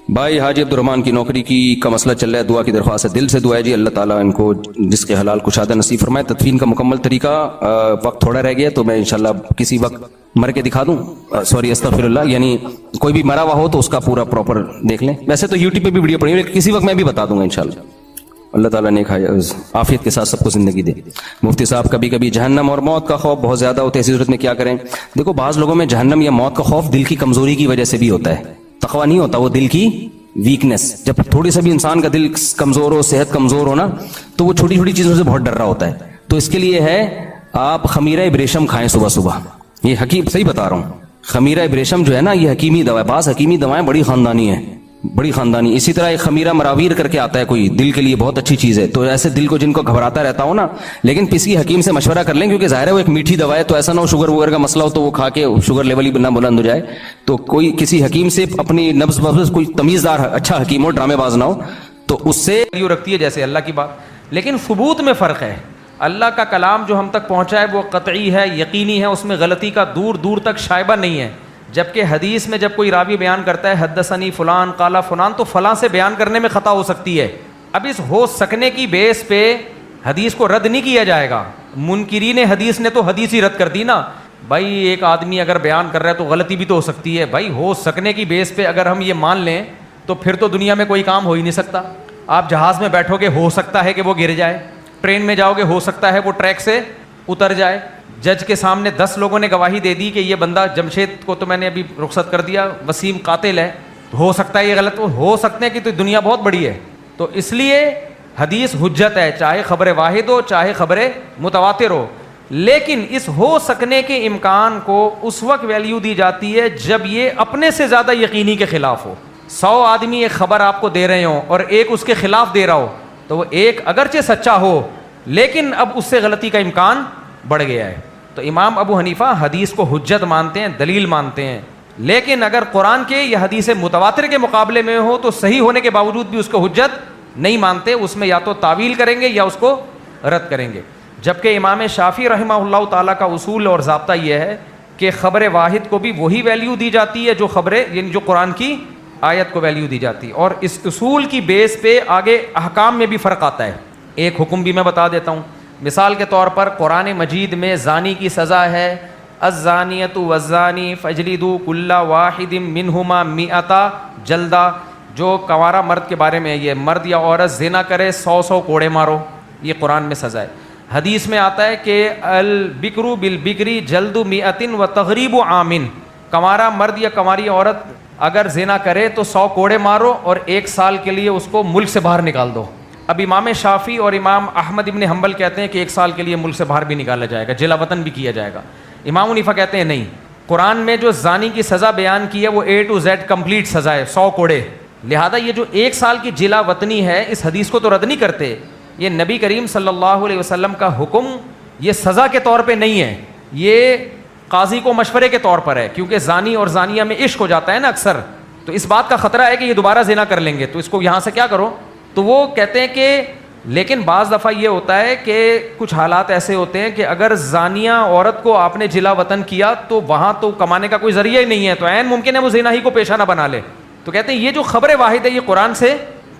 بھائی حاجی عبدالرحمان کی نوکری کا مسئلہ چل رہا ہے, دعا کی درخواست ہے, دل سے دعا ہے جی, اللہ تعالیٰ ان کو جس کے حلال کشادہ نصیب فرمائے. تدفین کا مکمل طریقہ, وقت تھوڑا رہ گیا تو میں انشاءاللہ کسی وقت مر کے دکھا دوں, سوری استغفر اللہ, یعنی کوئی بھی مرا ہوا ہو تو اس کا پورا پراپر دیکھ لیں. ویسے تو یوٹیوب پہ بھی ویڈیو پڑی ہوئی, کسی وقت میں بھی بتا دوں گا انشاءاللہ. اللہ تعالیٰ نے عافیت کے ساتھ سب کو زندگی دے. مفتی صاحب, کبھی کبھی جہنم اور موت کا خوف بہت زیادہ ہوتا ہے, ایسی صورت میں کیا کریں؟ دیکھو بعض لوگوں میں جہنم یا موت کا خوف دل کی کمزوری کی وجہ سے بھی ہوتا ہے, تقویٰ نہیں ہوتا, وہ دل کی ویکنس. جب تھوڑی سا بھی انسان کا دل کمزور ہو, صحت کمزور ہو نا, تو وہ چھوٹی چھوٹی چیزوں سے بہت ڈر رہا ہوتا ہے. تو اس کے لیے ہے آپ خمیرہ ابریشم کھائیں صبح صبح. یہ حکیم صحیح بتا رہا ہوں, خمیرہ ابریشم جو ہے نا یہ حکیمی دوا ہے. بعض حکیمی دوائیں بڑی خاندانی ہیں, بڑی خاندانی. اسی طرح ایک خمیرہ مراویر کر کے آتا ہے کوئی, دل کے لیے بہت اچھی چیز ہے. تو ایسے دل کو جن کو گھبراتا رہتا ہو نا, لیکن کسی حکیم سے مشورہ کر لیں, کیونکہ ظاہر ہے وہ ایک میٹھی دوا ہے, تو ایسا نہ ہو شوگر وگر کا مسئلہ ہو تو وہ کھا کے شوگر لیول ہی نہ بلند ہو جائے. تو کوئی کسی حکیم سے اپنی نبض وبض, کوئی تمیزدار اچھا حکیم ہو, ڈرامے باز نہ ہو, تو اس سے
ویلیو رکھتی ہے جیسے اللہ کی بات. لیکن ثبوت میں فرق ہے. اللہ کا کلام جو ہم تک پہنچا ہے وہ قطعی ہے, یقینی ہے, اس میں غلطی کا دور دور تک شائبہ نہیں ہے. جبکہ حدیث میں جب کوئی راوی بیان کرتا ہے حدثنی فلان قال فلان, تو فلاں سے بیان کرنے میں خطا ہو سکتی ہے. اب اس ہو سکنے کی بیس پہ حدیث کو رد نہیں کیا جائے گا. منکرین حدیث نے تو حدیث ہی رد کر دی نا بھائی. ایک آدمی اگر بیان کر رہا ہے تو غلطی بھی تو ہو سکتی ہے بھائی. ہو سکنے کی بیس پہ اگر ہم یہ مان لیں تو پھر تو دنیا میں کوئی کام ہو ہی نہیں سکتا. آپ جہاز میں بیٹھو گے, ہو سکتا ہے کہ وہ گر جائے. ٹرین میں جاؤ گے, ہو سکتا ہے وہ ٹریک سے اتر جائے. جج کے سامنے 10 لوگوں نے گواہی دے دی کہ یہ بندہ جمشید کو تو میں نے ابھی رخصت کر دیا, وسیم قاتل ہے, ہو سکتا ہے یہ غلط ہو سکتے ہیں کہ تو دنیا بہت بڑی ہے. تو اس لیے حدیث حجت ہے, چاہے خبر واحد ہو چاہے خبر متواتر ہو. لیکن اس ہو سکنے کے امکان کو اس وقت ویلیو دی جاتی ہے جب یہ اپنے سے زیادہ یقینی کے خلاف ہو. 100 آدمی ایک خبر آپ کو دے رہے ہوں اور ایک اس کے خلاف دے رہا ہو, تو وہ ایک اگرچہ سچا ہو لیکن اب اس سے غلطی کا امکان بڑھ گیا ہے. تو امام ابو حنیفہ حدیث کو حجت مانتے ہیں, دلیل مانتے ہیں. لیکن اگر قرآن کے یا حدیث متواتر کے مقابلے میں ہو تو صحیح ہونے کے باوجود بھی اس کو حجت نہیں مانتے. اس میں یا تو تعویل کریں گے یا اس کو رد کریں گے. جبکہ امام شافعی رحمہ اللہ تعالیٰ کا اصول اور ضابطہ یہ ہے کہ خبر واحد کو بھی وہی ویلیو دی جاتی ہے جو خبریں, یعنی جو قرآن کی آیت کو ویلیو دی جاتی ہے. اور اس اصول کی بیس پہ آگے احکام میں بھی فرق آتا ہے. ایک حکم بھی میں بتا دیتا ہوں. مثال کے طور پر قرآن مجید میں زانی کی سزا ہے الزانیۃ والزانی فاجلدوا کل واحد منہما 100 جلدہ. جو کنوارا مرد کے بارے میں, یہ مرد یا عورت زنا کرے 100 کوڑے مارو, یہ قرآن میں سزا ہے. حدیث میں آتا ہے کہ البکر بالبکری جلد 100 و تغریب عامن. کنوارا مرد یا کنواری عورت اگر زنا کرے تو 100 کوڑے مارو اور 1 سال کے لیے اس کو ملک سے باہر نکال دو. اب امام شافعی اور امام احمد ابن حنبل کہتے ہیں کہ 1 سال کے لیے ملک سے باہر بھی نکالا جائے گا, جلا وطن بھی کیا جائے گا. امام حنیفہ کہتے ہیں نہیں, قرآن میں جو زانی کی سزا بیان کی ہے وہ A to Z کمپلیٹ سزا ہے, 100 کوڑے. لہذا یہ جو 1 سال کی جلا وطنی ہے اس حدیث کو تو رد نہیں کرتے. یہ نبی کریم صلی اللہ علیہ وسلم کا حکم یہ سزا کے طور پہ نہیں ہے, یہ قاضی کو مشورے کے طور پر ہے. کیونکہ زانی اور زانیہ میں عشق ہو جاتا ہے نا اکثر, تو اس بات کا خطرہ ہے کہ یہ دوبارہ زنا کر لیں گے تو اس کو یہاں سے کیا کرو. تو وہ کہتے ہیں کہ لیکن بعض دفعہ یہ ہوتا ہے کہ کچھ حالات ایسے ہوتے ہیں کہ اگر زانیہ عورت کو آپ نے جلا وطن کیا تو وہاں تو کمانے کا کوئی ذریعہ ہی نہیں ہے, تو عین ممکن ہے وہ زنا ہی کو پیشہ نہ بنا لے. تو کہتے ہیں یہ جو خبر واحد ہے یہ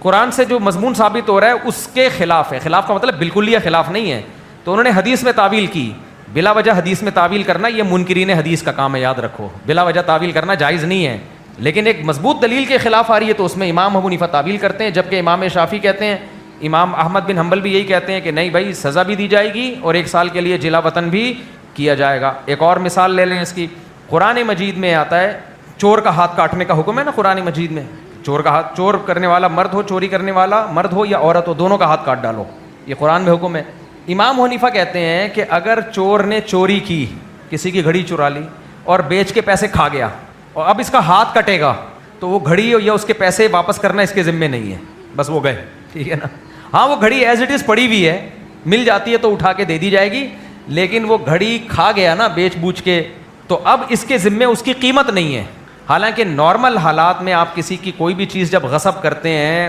قرآن سے جو مضمون ثابت ہو رہا ہے اس کے خلاف ہے. خلاف کا مطلب بالکل یہ خلاف نہیں ہے. تو انہوں نے حدیث میں تعویل کی. بلا وجہ حدیث میں تعویل کرنا یہ منکرین حدیث کا کام ہے, یاد رکھو. بلا وجہ تعویل کرنا جائز نہیں ہے, لیکن ایک مضبوط دلیل کے خلاف آ رہی ہے تو اس میں امام ابو حنیفہ تعویل کرتے ہیں. جبکہ امام شافعی کہتے ہیں, امام احمد بن حنبل بھی یہی کہتے ہیں کہ نہیں بھائی سزا بھی دی جائے گی اور 1 سال کے لیے جلا وطن بھی کیا جائے گا. ایک اور مثال لے لیں اس کی. قرآن مجید میں آتا ہے چور کا ہاتھ کاٹنے کا حکم ہے نا قرآن مجید میں. چور کا ہاتھ, چور کرنے والا مرد ہو, چوری کرنے والا مرد ہو یا عورت ہو, دونوں کا ہاتھ کاٹ ڈالو, یہ قرآن میں حکم ہے. امام حنیفہ کہتے ہیں کہ اگر چور نے چوری کی, کسی کی گھڑی چرا لی اور بیچ کے پیسے کھا گیا اور اب اس کا ہاتھ کٹے گا تو وہ گھڑی یا اس کے پیسے واپس کرنا اس کے ذمے نہیں ہے, بس وہ گئے, ٹھیک ہے نا. ہاں وہ گھڑی ایز اٹ از پڑی ہوئی ہے مل جاتی ہے تو اٹھا کے دے دی جائے گی, لیکن وہ گھڑی کھا گیا نا بیچ بوجھ کے, تو اب اس کے ذمے اس کی قیمت نہیں ہے. حالانکہ نارمل حالات میں آپ کسی کی کوئی بھی چیز جب غصب کرتے ہیں,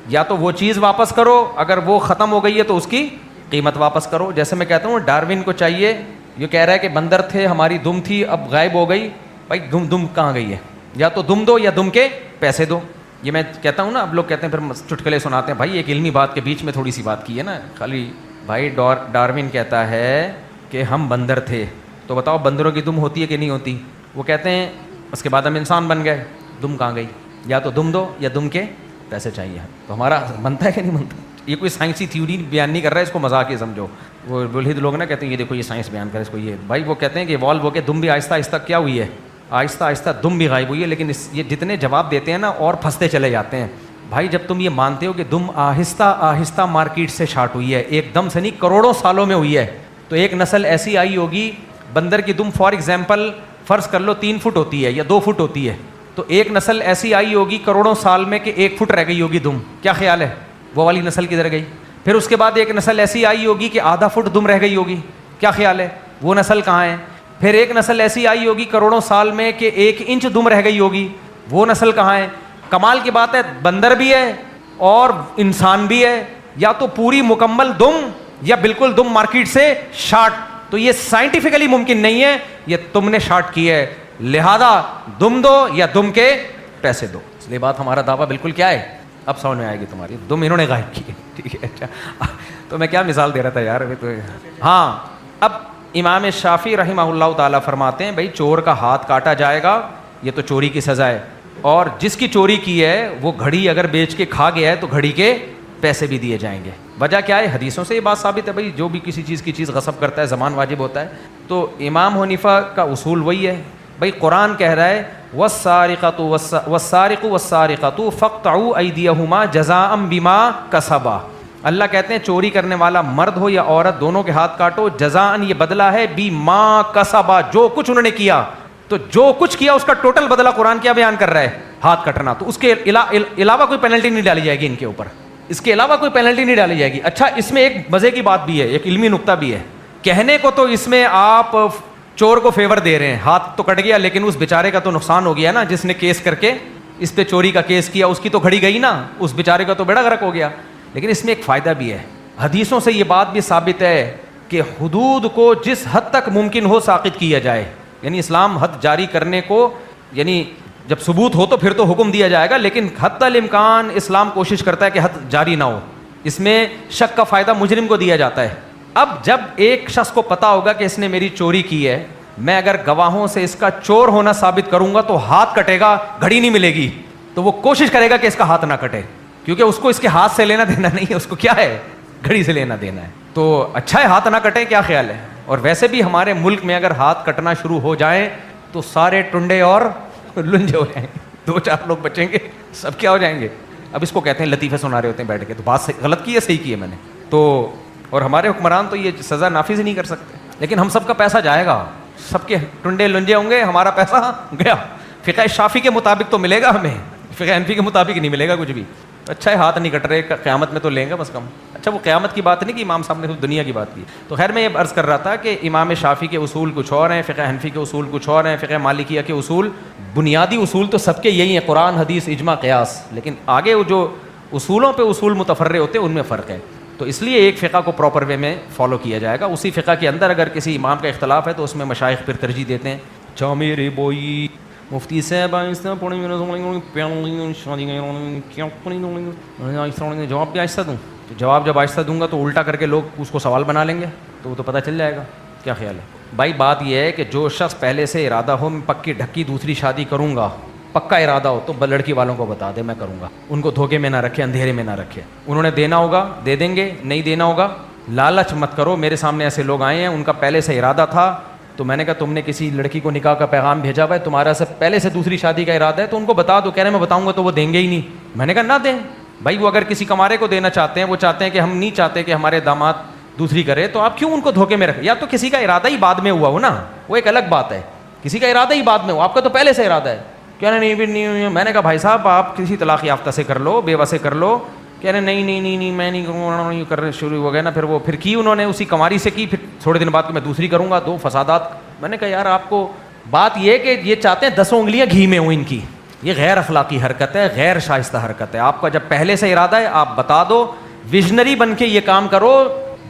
یا تو وہ چیز واپس کرو, اگر وہ ختم ہو گئی ہے تو اس کی قیمت واپس کرو. جیسے میں کہتا ہوں ڈاروین کو چاہیے, یہ کہہ رہا ہے کہ بندر تھے, ہماری دم تھی, اب غائب ہو گئی, بھائی دم کہاں گئی ہے, یا تو دم دو یا دم کے پیسے دو. یہ میں کہتا ہوں نا, اب لوگ کہتے ہیں پھر چٹکلے سناتے ہیں, بھائی ایک علمی بات کے بیچ میں تھوڑی سی بات کی ہے نا خالی. بھائی ڈاروین کہتا ہے کہ ہم بندر تھے, تو بتاؤ بندروں کی دم ہوتی ہے کہ نہیں ہوتی؟ وہ کہتے ہیں اس کے بعد ہم انسان بن گئے, دم کہاں گئی, یا تو دم دو یا دم کے پیسے چاہیے. تو ہمارا بنتا ہے کہ نہیں بنتا؟ یہ کوئی سائنسی تھیوری بیان نہیں کر رہا ہے, اس کو مذاق ہی سمجھو. وہ ملحد لوگ نا کہتے ہیں یہ دیکھو یہ سائنس بیان کر اس کو, یہ بھائی وہ کہتے ہیں کہ ایوالو ہو کے دم بھی آہستہ آہستہ کیا ہوئی ہے, آہستہ آہستہ دم بھی غائب ہوئی ہے. لیکن یہ جتنے جواب دیتے ہیں نا اور پھنستے چلے جاتے ہیں. بھائی جب تم یہ مانتے ہو کہ دم آہستہ آہستہ مارکیٹ سے شارٹ ہوئی ہے, ایک دم سے نہیں کروڑوں سالوں میں ہوئی ہے, تو ایک نسل ایسی آئی ہوگی, بندر کی دم فار ایگزامپل فرض کر لو 3 فٹ ہوتی ہے یا 2 فٹ ہوتی ہے, تو ایک نسل ایسی آئی ہوگی کروڑوں سال میں کہ 1 فٹ رہ گئی ہوگی دم. کیا خیال ہے وہ والی نسل کدھر گئی؟ پھر اس کے بعد ایک نسل ایسی آئی ہوگی کہ آدھا فٹ دم رہ گئی ہوگی. کیا خیال ہے وہ نسل کہاں ہے؟ پھر ایک نسل ایسی آئی ہوگی کروڑوں سال میں کہ 1 انچ دم رہ گئی ہوگی, وہ نسل کہاں ہے؟ کمال کی بات ہے بندر بھی ہے اور انسان بھی ہے, یا تو پوری مکمل دم یا بالکل دم مارکیٹ سے شارٹ. تو یہ سائنٹیفکلی ممکن نہیں ہے, یہ تم نے شارٹ کی ہے, لہذا دم دو یا دم کے پیسے دو. اس لیے بات ہمارا دعویٰ بالکل کیا ہے, اب سمجھ میں آئے گی تمہاری, دم انہوں نے غائب کی ہے. ٹھیک ہے, اچھا تو میں کیا مثال دے رہا تھا یار ابھی تو. ہاں اب امام شافعی رحمہ اللہ تعالیٰ فرماتے ہیں بھائی چور کا ہاتھ کاٹا جائے گا, یہ تو چوری کی سزا ہے, اور جس کی چوری کی ہے وہ گھڑی اگر بیچ کے کھا گیا ہے تو گھڑی کے پیسے بھی دیے جائیں گے. وجہ کیا ہے؟ حدیثوں سے یہ بات ثابت ہے بھائی جو بھی کسی چیز کی چیز غصب کرتا ہے زمان واجب ہوتا ہے. تو امام حنیفہ کا اصول وہی ہے بھائی, قرآن کہہ رہا ہے والسارق والسارقۃ فاقطعوا ایدیہما جزاء بما کسبا. اللہ کہتے ہیں چوری کرنے والا مرد ہو یا عورت دونوں کے ہاتھ کاٹو, جزاء یہ بدلہ ہے, بما کسبا جو کچھ انہوں نے کیا. تو جو کچھ کیا اس کا ٹوٹل بدلہ قرآن کیا بیان کر رہا ہے؟ ہاتھ کٹنا. تو اس کے علاوہ کوئی پینلٹی نہیں ڈالی جائے گی ان کے اوپر, اس کے علاوہ کوئی پینلٹی نہیں ڈالی جائے گی. اچھا اس میں ایک مزے کی بات بھی ہے, ایک علمی نقطہ بھی ہے. کہنے کو تو اس میں آپ چور کو فیور دے رہے ہیں, ہاتھ تو کٹ گیا لیکن اس بیچارے کا تو نقصان ہو گیا نا, جس نے کیس کر کے اس پہ چوری کا کیس کیا اس کی تو گھڑی گئی نا, اس بیچارے کا تو بیڑا غرق ہو گیا. لیکن اس میں ایک فائدہ بھی ہے, حدیثوں سے یہ بات بھی ثابت ہے کہ حدود کو جس حد تک ممکن ہو ساقط کیا جائے. یعنی اسلام حد جاری کرنے کو, یعنی جب ثبوت ہو تو پھر تو حکم دیا جائے گا, لیکن حتی الامکان اسلام کوشش کرتا ہے کہ حد جاری نہ ہو. اس میں شک کا فائدہ مجرم کو دیا جاتا ہے. اب جب ایک شخص کو پتا ہوگا کہ اس نے میری چوری کی ہے, میں اگر گواہوں سے اس کا چور ہونا ثابت کروں گا تو ہاتھ کٹے گا, گھڑی نہیں ملے گی, تو وہ کوشش کرے گا کہ اس کا ہاتھ نہ کٹے, کیونکہ اس کو اس کے ہاتھ سے لینا دینا نہیں ہے, اس کو کیا ہے گھڑی سے لینا دینا ہے. تو اچھا ہے ہاتھ نہ کٹے, کیا خیال ہے؟ اور ویسے بھی ہمارے ملک میں اگر ہاتھ کٹنا شروع ہو جائیں تو سارے ٹنڈے اور لنجے ہو جائیں گے, 2-4 لوگ بچیں گے, سب کیا ہو جائیں گے. اب اس کو کہتے ہیں لطیفے سنا رہے ہوتے ہیں بیٹھ کے, تو بات غلط کی ہے صحیح کی ہے میں نے تو. اور ہمارے حکمران تو یہ سزا نافذ ہی نہیں کر سکتے, لیکن ہم سب کا پیسہ جائے گا, سب کے ٹنڈے لنجے ہوں گے, ہمارا پیسہ گیا. فقہ شافعی کے مطابق تو ملے گا ہمیں, فقہ حنفی کے مطابق نہیں ملے گا کچھ بھی. اچھا ہے ہاتھ نہیں کٹ رہے, قیامت میں تو لیں گے بس کم. اچھا وہ قیامت کی بات نہیں کہ امام صاحب نے دنیا کی بات کی. تو خیر میں یہ عرض کر رہا تھا کہ امام شافعی کے اصول کچھ اور ہیں, فقہ حنفی کے اصول کچھ اور ہیں, فقہ مالکیہ کے اصول, بنیادی اصول تو سب کے یہی ہیں, قرآن حدیث اجماع قیاس, لیکن آگے وہ جو اصولوں پہ اصول متفرع ہوتے ہیں ان میں فرق ہے. تو اس لیے ایک فقہ کو پراپر وے میں فالو کیا جائے گا. اسی فقہ کے اندر اگر کسی امام کا اختلاف ہے تو اس میں مشائخ پھر ترجیح دیتے ہیں. اچھا میرے بوئی مفتی صاحب جواب بھی آہستہ دوں, تو جواب جب آہستہ دوں گا تو الٹا کر کے لوگ اس کو سوال بنا لیں گے, تو وہ تو پتہ چل جائے گا. کیا خیال ہے بھائی؟ بات یہ ہے کہ جو شخص پہلے سے ارادہ ہو میں پکی ڈھکی دوسری شادی کروں گا, پکا ارادہ ہو, تو لڑکی والوں کو بتا دے میں کروں گا, ان کو دھوکے میں نہ رکھے, اندھیرے میں نہ رکھے. انہوں نے دینا ہوگا دے دیں گے, نہیں دینا ہوگا لالچ مت کرو. میرے سامنے ایسے لوگ آئے ہیں ان کا پہلے سے ارادہ تھا, تو میں نے کہا تم نے کسی لڑکی کو نکاح کا پیغام بھیجا ہوا ہے, تمہارا سے پہلے سے دوسری شادی کا ارادہ ہے, تو ان کو بتا دو. کہہ رہے میں بتاؤں گا تو وہ دیں گے ہی نہیں. میں نے کہا نہ دیں بھائی, وہ اگر کسی کمارے کو دینا چاہتے ہیں, وہ چاہتے ہیں کہ ہم نہیں چاہتے کہ ہمارے داماد دوسری کرے, تو آپ کیوں ان کو دھوکے میں رکھیں؟ یا تو کسی کا ارادہ ہی بعد میں ہوا ہو نا, وہ ایک الگ بات ہے, کسی کا ارادہ ہی بعد میں ہو, آپ کا تو پہلے سے ارادہ ہے. کیا نہیں بھی نہیں. میں نے کہا بھائی صاحب آپ کسی طلاق یافتہ سے کر لو, بیوہ سے کر لو, کہہ رہے نہیں میں نہیں کروں، یوں کر رہے شروع ہو گئے نا. پھر وہ پھر کی انہوں نے اسی کماری سے کی. پھر تھوڑے دن بعد کہ میں دوسری کروں گا. 2 فسادات. میں نے کہا یار آپ کو بات یہ کہ یہ چاہتے ہیں 10 انگلیاں گھی میں ہوں ان کی. یہ غیر اخلاقی حرکت ہے، غیر شائستہ حرکت ہے. آپ کا جب پہلے سے ارادہ ہے آپ بتا دو. ویژنری بن کے یہ کام کرو،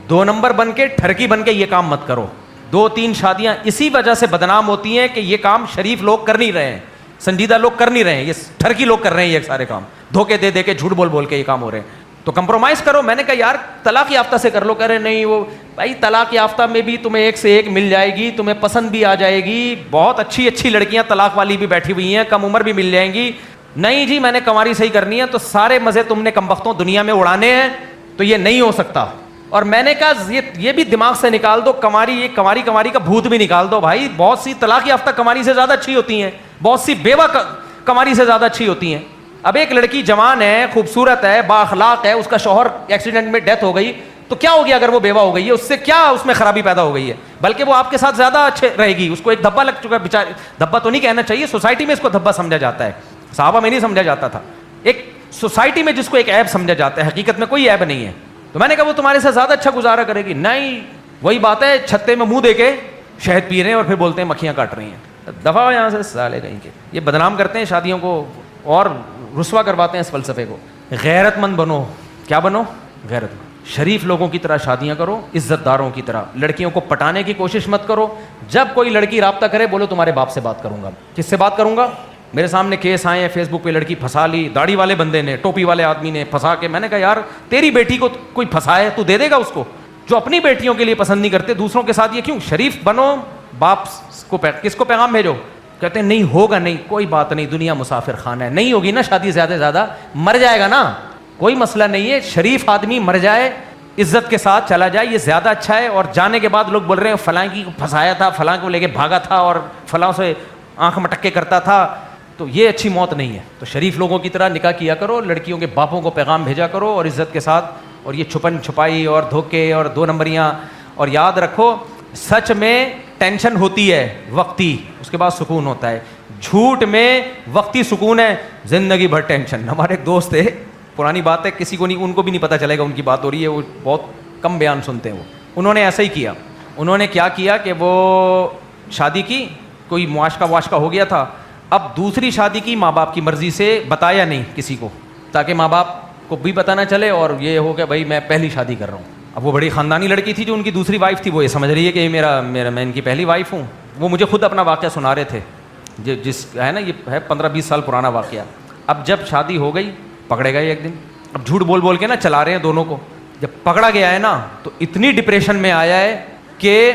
2 نمبر بن کے ٹھرکی بن کے یہ کام مت کرو. 2-3 شادیاں اسی وجہ سے بدنام ہوتی ہیں کہ یہ کام شریف لوگ کر نہیں رہے ہیں، سنجیدہ لوگ کر نہیں رہے ہیں، یہ ٹھرکی لوگ کر رہے ہیں. یہ سارے کام دھوکے دے دے کے جھوٹ بول کے یہ کام ہو رہے ہیں. تو کمپرومائز کرو. میں نے کہا یار طلاق یافتہ سے کر لو. کہہ رہے نہیں وہ بھائی طلاق یافتہ میں بھی تمہیں ایک سے ایک مل جائے گی، تمہیں پسند بھی آ جائے گی. بہت اچھی لڑکیاں طلاق والی بھی بیٹھی ہوئی ہیں، کم عمر بھی مل جائیں گی. نہیں جی میں نے کنواری صحیح کرنی ہے. تو سارے مزے تم نے کمبختوں دنیا میں اڑانے ہیں، تو یہ نہیں ہو سکتا. اور میں نے کہا یہ بھی دماغ سے نکال دو. یہ کماری کا بھوت بھی نکال دو. بھائی بہت سی طلاق یافتہ کماری سے زیادہ اچھی ہوتی ہیں، بہت سی بیوہ کماری سے زیادہ اچھی ہوتی ہیں. اب ایک لڑکی جوان ہے، خوبصورت ہے، با اخلاق ہے، اس کا شوہر ایکسیڈنٹ میں ڈیتھ ہو گئی، تو کیا ہو گیا اگر وہ بیوہ ہو گئی ہے؟ اس سے کیا اس میں خرابی پیدا ہو گئی ہے؟ بلکہ وہ آپ کے ساتھ زیادہ اچھے رہے گی. اس کو ایک دھبا لگ چکا ہے بیچارے. دھبا تو نہیں کہنا چاہیے، سوسائٹی میں اس کو دھبا سمجھا جاتا ہے، صحابہ میں نہیں سمجھا جاتا تھا. ایک سوسائٹی میں جس کو ایک عیب سمجھا جاتا ہے، حقیقت میں کوئی عیب نہیں ہے. تو میں نے کہا وہ تمہارے سے زیادہ اچھا گزارا کرے گی. نہیں وہی بات ہے، چھتے میں منہ دے کے شہد پی رہے ہیں اور پھر بولتے ہیں مکھیاں کاٹ رہی ہیں. دفعہ یہاں سے سالے کہیں کے. یہ بدنام کرتے ہیں شادیوں کو اور رسوا کرواتے ہیں اس فلسفے کو. غیرت مند بنو. کیا بنو؟ غیرت مند. شریف لوگوں کی طرح شادیاں کرو، عزت داروں کی طرح. لڑکیوں کو پٹانے کی کوشش مت کرو. جب کوئی لڑکی رابطہ کرے بولو تمہارے باپ سے بات کروں گا. کس سے بات کروں گا؟ میرے سامنے کیس آئے ہیں فیس بک پہ، لڑکی پھنسا لی، داڑھی والے بندے نے، ٹوپی والے آدمی نے پھنسا کے. میں نے کہا یار تیری بیٹی کو کوئی پھنسائے تو دے دے گا اس کو؟ جو اپنی بیٹیوں کے لیے پسند نہیں کرتے دوسروں کے ساتھ یہ کیوں؟ شریف بنو. باپ کو کس کو پیغام بھیجو؟ کہتے ہیں نہیں ہوگا. نہیں کوئی بات نہیں، دنیا مسافر خانہ ہے. نہیں ہوگی نا شادی، زیادہ سے زیادہ مر جائے گا نا، کوئی مسئلہ نہیں ہے. شریف آدمی مر جائے، عزت کے ساتھ چلا جائے، یہ زیادہ اچھا ہے. اور جانے کے بعد لوگ بول رہے ہیں فلاں کی پھنسایا تھا، فلاں کو لے کے بھاگا تھا اور فلاں سے آنکھ مٹکے کرتا تھا، تو یہ اچھی موت نہیں ہے. تو شریف لوگوں کی طرح نکاح کیا کرو، لڑکیوں کے باپوں کو پیغام بھیجا کرو اور عزت کے ساتھ. اور یہ چھپن چھپائی اور دھوکے اور 2 نمبریاں. اور یاد رکھو سچ میں ٹینشن ہوتی ہے وقتی، اس کے بعد سکون ہوتا ہے. جھوٹ میں وقتی سکون ہے، زندگی بھر ٹینشن. ہمارے ایک دوست تھے، پرانی بات ہے، کسی کو نہیں، ان کو بھی نہیں پتہ چلے گا ان کی بات ہو رہی ہے، وہ بہت کم بیان سنتے ہیں. انہوں نے ایسا ہی کیا. انہوں نے کیا کیا کہ وہ شادی کی، کوئی معاشقہ ہو گیا تھا. اب دوسری شادی کی ماں باپ کی مرضی سے، بتایا نہیں کسی کو تاکہ ماں باپ کو بھی پتہ نہ چلے اور یہ ہو کہ بھائی میں پہلی شادی کر رہا ہوں. اب وہ بڑی خاندانی لڑکی تھی جو ان کی دوسری وائف تھی، وہ یہ سمجھ رہی ہے کہ میں ان کی پہلی وائف ہوں. وہ مجھے خود اپنا واقعہ سنا رہے تھے، جس ہے نا، یہ ہے 15-20 سال پرانا واقعہ. اب جب شادی ہو گئی پکڑے گئے ایک دن. اب جھوٹ بول کے نا چلا رہے ہیں دونوں کو. جب پکڑا گیا ہے نا تو اتنی ڈپریشن میں آیا ہے کہ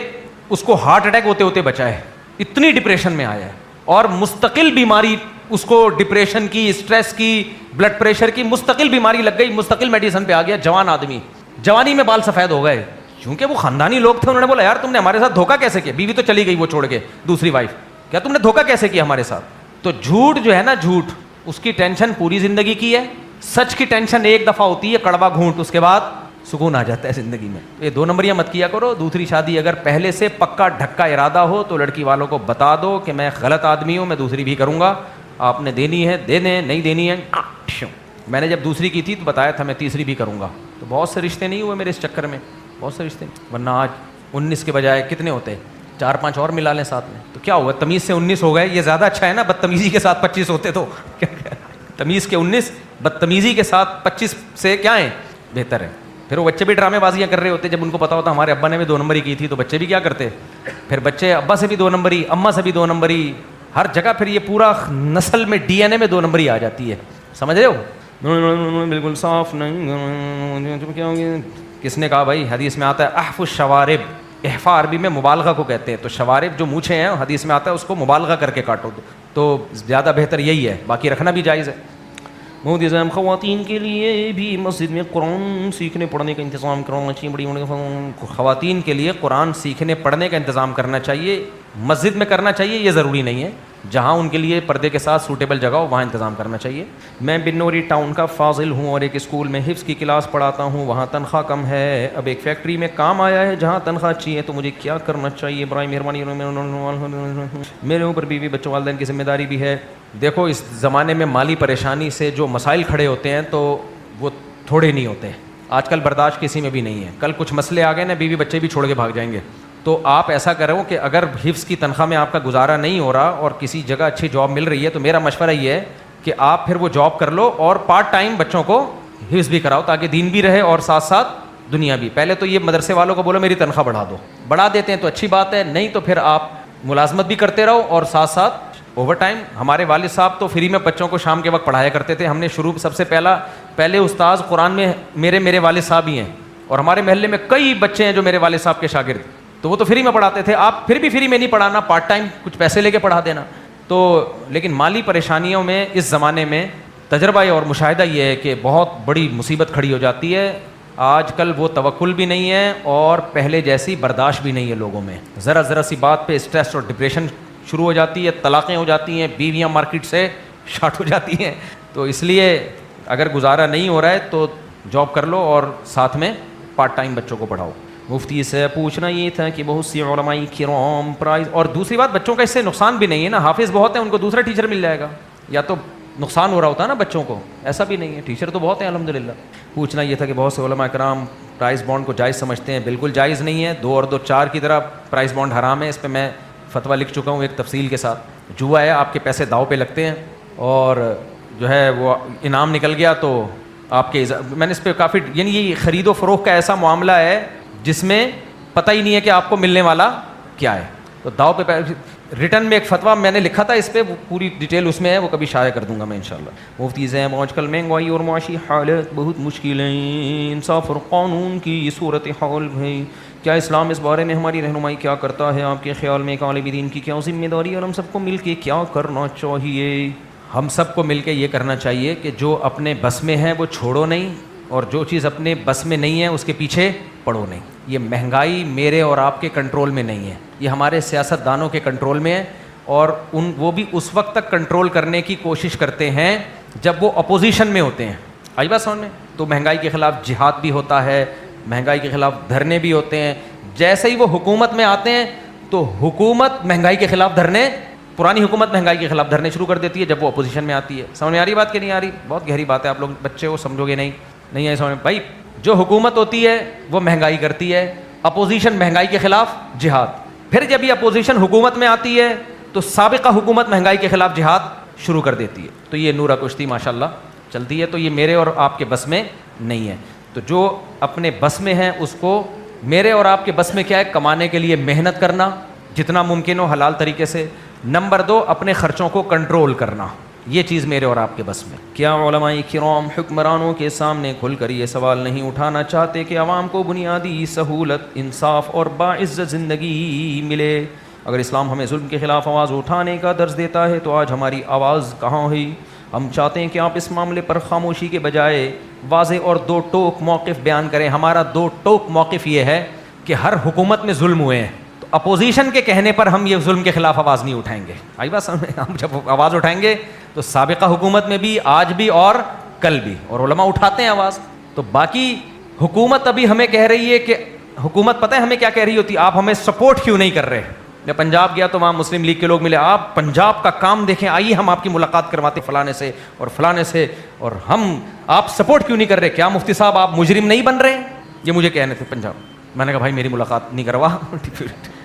اس کو ہارٹ اٹیک ہوتے ہوتے بچا ہے. اتنی ڈپریشن میں آیا ہے اور مستقل بیماری اس کو، ڈپریشن کی، اسٹریس کی، بلڈ پریشر کی مستقل بیماری لگ گئی. مستقل میڈیسن پہ آ گیا. جوان آدمی، جوانی میں بال سفید ہو گئے. کیونکہ وہ خاندانی لوگ تھے. انہوں نے بولا یار تم نے ہمارے ساتھ دھوکہ کیسے کیا؟ بیوی تو چلی گئی وہ چھوڑ کے، دوسری وائف. کیا تم نے دھوکہ کیسے کیا ہمارے ساتھ؟ تو جھوٹ جو ہے نا، جھوٹ اس کی ٹینشن پوری زندگی کی ہے. سچ کی ٹینشن ایک دفعہ ہوتی ہے، کڑوا گھونٹ، اس کے بعد سکون آ جاتا ہے زندگی میں. یہ 2 نمبریاں مت کیا کرو. دوسری شادی اگر پہلے سے پکا ڈھکا ارادہ ہو تو لڑکی والوں کو بتا دو کہ میں غلط آدمی ہوں، میں دوسری بھی کروں گا، آپ نے دینی ہے دے دیں، نہیں دینی ہے. میں نے جب دوسری کی تھی تو بتایا تھا میں تیسری بھی کروں گا. تو بہت سے رشتے نہیں ہوئے میرے اس چکر میں، بہت سے رشتے. ورنہ آج 19 کے بجائے کتنے ہوتے؟ 4-5 اور ملا لیں ساتھ میں. تو کیا ہوا؟ تمیز سے 19 ہو گئے. یہ زیادہ اچھا ہے نا، بدتمیزی کے ساتھ 25 ہوتے تو. تمیز کے 19، بدتمیزی کے ساتھ 25 سے کیا ہے؟ بہتر ہے. پھر وہ بچے بھی ڈرامے بازیاں کر رہے ہوتے. جب ان کو پتا ہوتا ہمارے ابا نے بھی 2 نمبری کی تھی تو بچے بھی کیا کرتے؟ پھر بچے ابا سے بھی 2 نمبری، اماں سے بھی 2 نمبری، ہر جگہ. پھر یہ پورا نسل میں ڈی این اے میں 2 نمبری آ جاتی ہے. سمجھ رہے ہو؟ بالکل صاف نہیں. کس نے کہا بھائی؟ حدیث میں آتا ہے احف الشوارب. احفا عربی میں مبالغہ کو کہتے ہیں. تو شوارب جو مونچھیں ہیں حدیث میں آتا ہے اس کو مبالغہ کر کے کاٹو. تو زیادہ بہتر یہی ہے، باقی رکھنا بھی جائز ہے. محترم خواتین کے لیے بھی مسجد میں قرآن سیکھنے پڑھنے کا انتظام کرنا چاہیے. بڑی خواتین کے لیے قرآن سیکھنے پڑھنے کا انتظام کرنا چاہیے. مسجد میں کرنا چاہیے یہ ضروری نہیں ہے، جہاں ان کے لیے پردے کے ساتھ سوٹیبل جگہ ہو وہاں انتظام کرنا چاہیے. میں بنوری ٹاؤن کا فاضل ہوں اور ایک اسکول میں حفظ کی کلاس پڑھاتا ہوں. وہاں تنخواہ کم ہے. اب ایک فیکٹری میں کام آیا ہے جہاں تنخواہ اچھی ہے، تو مجھے کیا کرنا چاہیے؟ برائے مہربانی. میرے اوپر بیوی بچوں والدین کی ذمہ داری بھی ہے. دیکھو اس زمانے میں مالی پریشانی سے جو مسائل کھڑے ہوتے ہیں تو وہ تھوڑے نہیں ہوتے. آج کل برداشت کسی میں بھی نہیں ہے. کل کچھ مسئلے آ گئے نا, بیوی بچے بھی چھوڑ کے بھاگ جائیں گے. تو آپ ایسا کرو کہ اگر حفظ کی تنخواہ میں آپ کا گزارا نہیں ہو رہا اور کسی جگہ اچھی جاب مل رہی ہے, تو میرا مشورہ یہ ہے کہ آپ پھر وہ جاب کر لو اور پارٹ ٹائم بچوں کو حفظ بھی کراؤ, تاکہ دین بھی رہے اور ساتھ ساتھ دنیا بھی. پہلے تو یہ مدرسے والوں کو بولو میری تنخواہ بڑھا دو, بڑھا دیتے ہیں تو اچھی بات ہے, نہیں تو پھر آپ ملازمت بھی کرتے رہو اور ساتھ ساتھ اوور ٹائم. ہمارے والد صاحب تو فری میں بچوں کو شام کے وقت پڑھایا کرتے تھے. ہم نے شروع سب سے پہلے استاذ قرآن میں میرے والد صاحب ہی ہیں, اور ہمارے محلے میں کئی بچے ہیں جو میرے والد صاحب کے شاگرد, تو وہ تو فری میں پڑھاتے تھے. آپ پھر بھی فری میں نہیں پڑھانا, پارٹ ٹائم کچھ پیسے لے کے پڑھا دینا. تو لیکن مالی پریشانیوں میں اس زمانے میں تجربہ اور مشاہدہ یہ ہے کہ بہت بڑی مصیبت کھڑی ہو جاتی ہے. آج کل وہ توکل بھی نہیں ہے اور پہلے جیسی برداشت بھی نہیں ہے لوگوں میں. ذرا سی بات پہ اسٹریس اور ڈپریشن شروع ہو جاتی ہے, طلاقیں ہو جاتی ہیں, بیویاں مارکیٹ سے شارٹ ہو جاتی ہیں. تو اس لیے اگر گزارا نہیں ہو رہا ہے تو جاب کر لو اور ساتھ میں پارٹ ٹائم بچوں کو پڑھاؤ. مفتی سے پوچھنا یہ تھا کہ بہت سی علماء کرام پرائز, اور دوسری بات بچوں کا اس سے نقصان بھی نہیں ہے نا, حافظ بہت ہیں ان کو دوسرا ٹیچر مل جائے گا, یا تو نقصان ہو رہا ہوتا ہے نا بچوں کو, ایسا بھی نہیں ہے, ٹیچر تو بہت ہیں الحمدللہ. پوچھنا یہ تھا کہ بہت سے علماء کرام پرائز بانڈ کو جائز سمجھتے ہیں. بالکل جائز نہیں ہے, 2 اور 2 4 کی طرح پرائز بانڈ حرام ہے. اس پہ میں فتویٰ لکھ چکا ہوں ایک تفصیل کے ساتھ. جوا ہے, آپ کے پیسے داؤ پہ لگتے ہیں اور جو ہے وہ انعام نکل گیا تو آپ کے میں نے اس پہ کافی, یعنی یہ خرید و فروخت کا ایسا معاملہ ہے جس میں پتہ ہی نہیں ہے کہ آپ کو ملنے والا کیا ہے. تو داؤ پہ ریٹرن میں ایک فتویٰ میں نے لکھا تھا اس پہ, وہ پوری ڈیٹیل اس میں ہے, وہ کبھی شائع کر دوں گا میں انشاءاللہ. مفتی صاحب آج کل مہنگائی اور معاشی حالت بہت مشکل ہیں, انصاف اور قانون کی یہ صورت حال ہے, کیا اسلام اس بارے میں ہماری رہنمائی کیا کرتا ہے؟ آپ کے خیال میں ایک عالم دین کی کیا ذمہ داری اور ہم سب کو مل کے کیا کرنا چاہیے؟ ہم سب کو مل کے یہ کرنا چاہیے کہ جو اپنے بس میں ہے وہ چھوڑو نہیں, اور جو چیز اپنے بس میں نہیں ہے اس کے پیچھے پڑو نہیں. یہ مہنگائی میرے اور آپ کے کنٹرول میں نہیں ہے, یہ ہمارے سیاست دانوں کے کنٹرول میں ہے, اور وہ بھی اس وقت تک کنٹرول کرنے کی کوشش کرتے ہیں جب وہ اپوزیشن میں ہوتے ہیں. آئی بات سمجھ میں؟ تو مہنگائی کے خلاف جہاد بھی ہوتا ہے, مہنگائی کے خلاف دھرنے بھی ہوتے ہیں. جیسے ہی وہ حکومت میں آتے ہیں تو حکومت مہنگائی کے خلاف دھرنے, پرانی حکومت مہنگائی کے خلاف دھرنے شروع کر دیتی ہے جب وہ اپوزیشن میں آتی ہے. سمجھ میں آ رہی بات کہ نہیں آ رہی؟ بہت گہری بات ہے, آپ لوگ بچے ہو سمجھو گے نہیں ہے سمجھ میں. بھائی جو حکومت ہوتی ہے وہ مہنگائی کرتی ہے, اپوزیشن مہنگائی کے خلاف جہاد. پھر جب یہ اپوزیشن حکومت میں آتی ہے تو سابقہ حکومت مہنگائی کے خلاف جہاد شروع کر دیتی ہے. تو یہ نورہ کشتی ماشاءاللہ چلتی ہے. تو یہ میرے اور آپ کے بس میں نہیں ہے. تو جو اپنے بس میں ہے اس کو, میرے اور آپ کے بس میں کیا ہے؟ کمانے کے لیے محنت کرنا جتنا ممکن ہو حلال طریقے سے. نمبر 2, اپنے خرچوں کو کنٹرول کرنا. یہ چیز میرے اور آپ کے بس میں. کیا علماء کرام حکمرانوں کے سامنے کھل کر یہ سوال نہیں اٹھانا چاہتے کہ عوام کو بنیادی سہولت, انصاف اور باعزت زندگی ملے؟ اگر اسلام ہمیں ظلم کے خلاف آواز اٹھانے کا درس دیتا ہے تو آج ہماری آواز کہاں ہوئی؟ ہم چاہتے ہیں کہ آپ اس معاملے پر خاموشی کے بجائے واضح اور 2 ٹوک موقف بیان کریں. ہمارا 2 ٹوک موقف یہ ہے کہ ہر حکومت میں ظلم ہوئے ہیں, تو اپوزیشن کے کہنے پر ہم یہ ظلم کے خلاف آواز نہیں اٹھائیں گے. آئی بات سمجھ میں؟ ہم جب آواز اٹھائیں گے تو سابقہ حکومت میں بھی, آج بھی اور کل بھی, اور علماء اٹھاتے ہیں آواز. تو باقی حکومت ابھی ہمیں کہہ رہی ہے کہ حکومت پتہ ہے ہمیں کیا کہہ رہی ہوتی, آپ ہمیں سپورٹ کیوں نہیں کر رہے؟ میں پنجاب گیا تو وہاں مسلم لیگ کے لوگ ملے, آپ پنجاب کا کام دیکھیں, آئیے ہم آپ کی ملاقات کرواتے فلانے سے اور فلانے سے, اور ہم آپ سپورٹ کیوں نہیں کر رہے؟ کیا مفتی صاحب آپ مجرم نہیں بن رہے؟ یہ مجھے کہنے تھے پنجاب. میں نے کہا بھائی میری ملاقات نہیں کروا.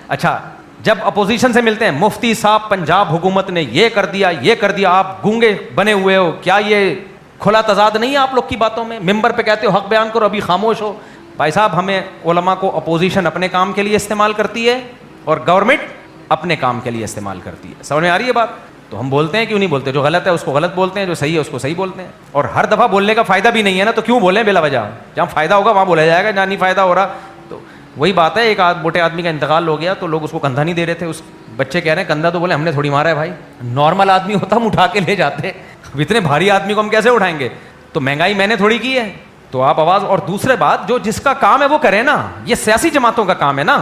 اچھا, جب اپوزیشن سے ملتے ہیں, مفتی صاحب پنجاب حکومت نے یہ کر دیا, آپ گونگے بنے ہوئے ہو, کیا یہ کھلا تضاد نہیں ہے آپ لوگ کی باتوں میں؟ ممبر پہ کہتے ہو حق بیان کرو, ابھی خاموش ہو. بھائی صاحب ہمیں علماء کو اپوزیشن اپنے کام کے لیے استعمال کرتی ہے اور گورنمنٹ اپنے کام کے لیے استعمال کرتی ہے. سمجھ میں آ رہی ہے بات؟ تو ہم بولتے ہیں کیوں نہیں بولتے؟ جو غلط ہے اس کو غلط بولتے ہیں, جو صحیح ہے اس کو صحیح بولتے ہیں. اور ہر دفعہ بولنے کا فائدہ بھی نہیں ہے نا, تو کیوں بولیں بلا وجہ؟ جہاں فائدہ ہوگا وہاں بولا جائے گا, جہاں نہیں فائدہ ہو رہا. تو وہی بات ہے, ایک موٹے آدمی کا انتقال ہو گیا تو لوگ اس کو کندھا نہیں دے رہے تھے. اس بچے کہہ رہے ہیں کندھا, تو بولے ہم نے تھوڑی مارا ہے بھائی, نارمل آدمی ہوتا ہم اٹھا کے لے جاتے, اتنے بھاری آدمی کو ہم کیسے اٹھائیں گے؟ تو مہنگائی میں نے تھوڑی کی ہے, تو آپ آواز. اور دوسرے بات, جو جس کا کام ہے وہ کرے نا, یہ سیاسی جماعتوں کا کام ہے نا.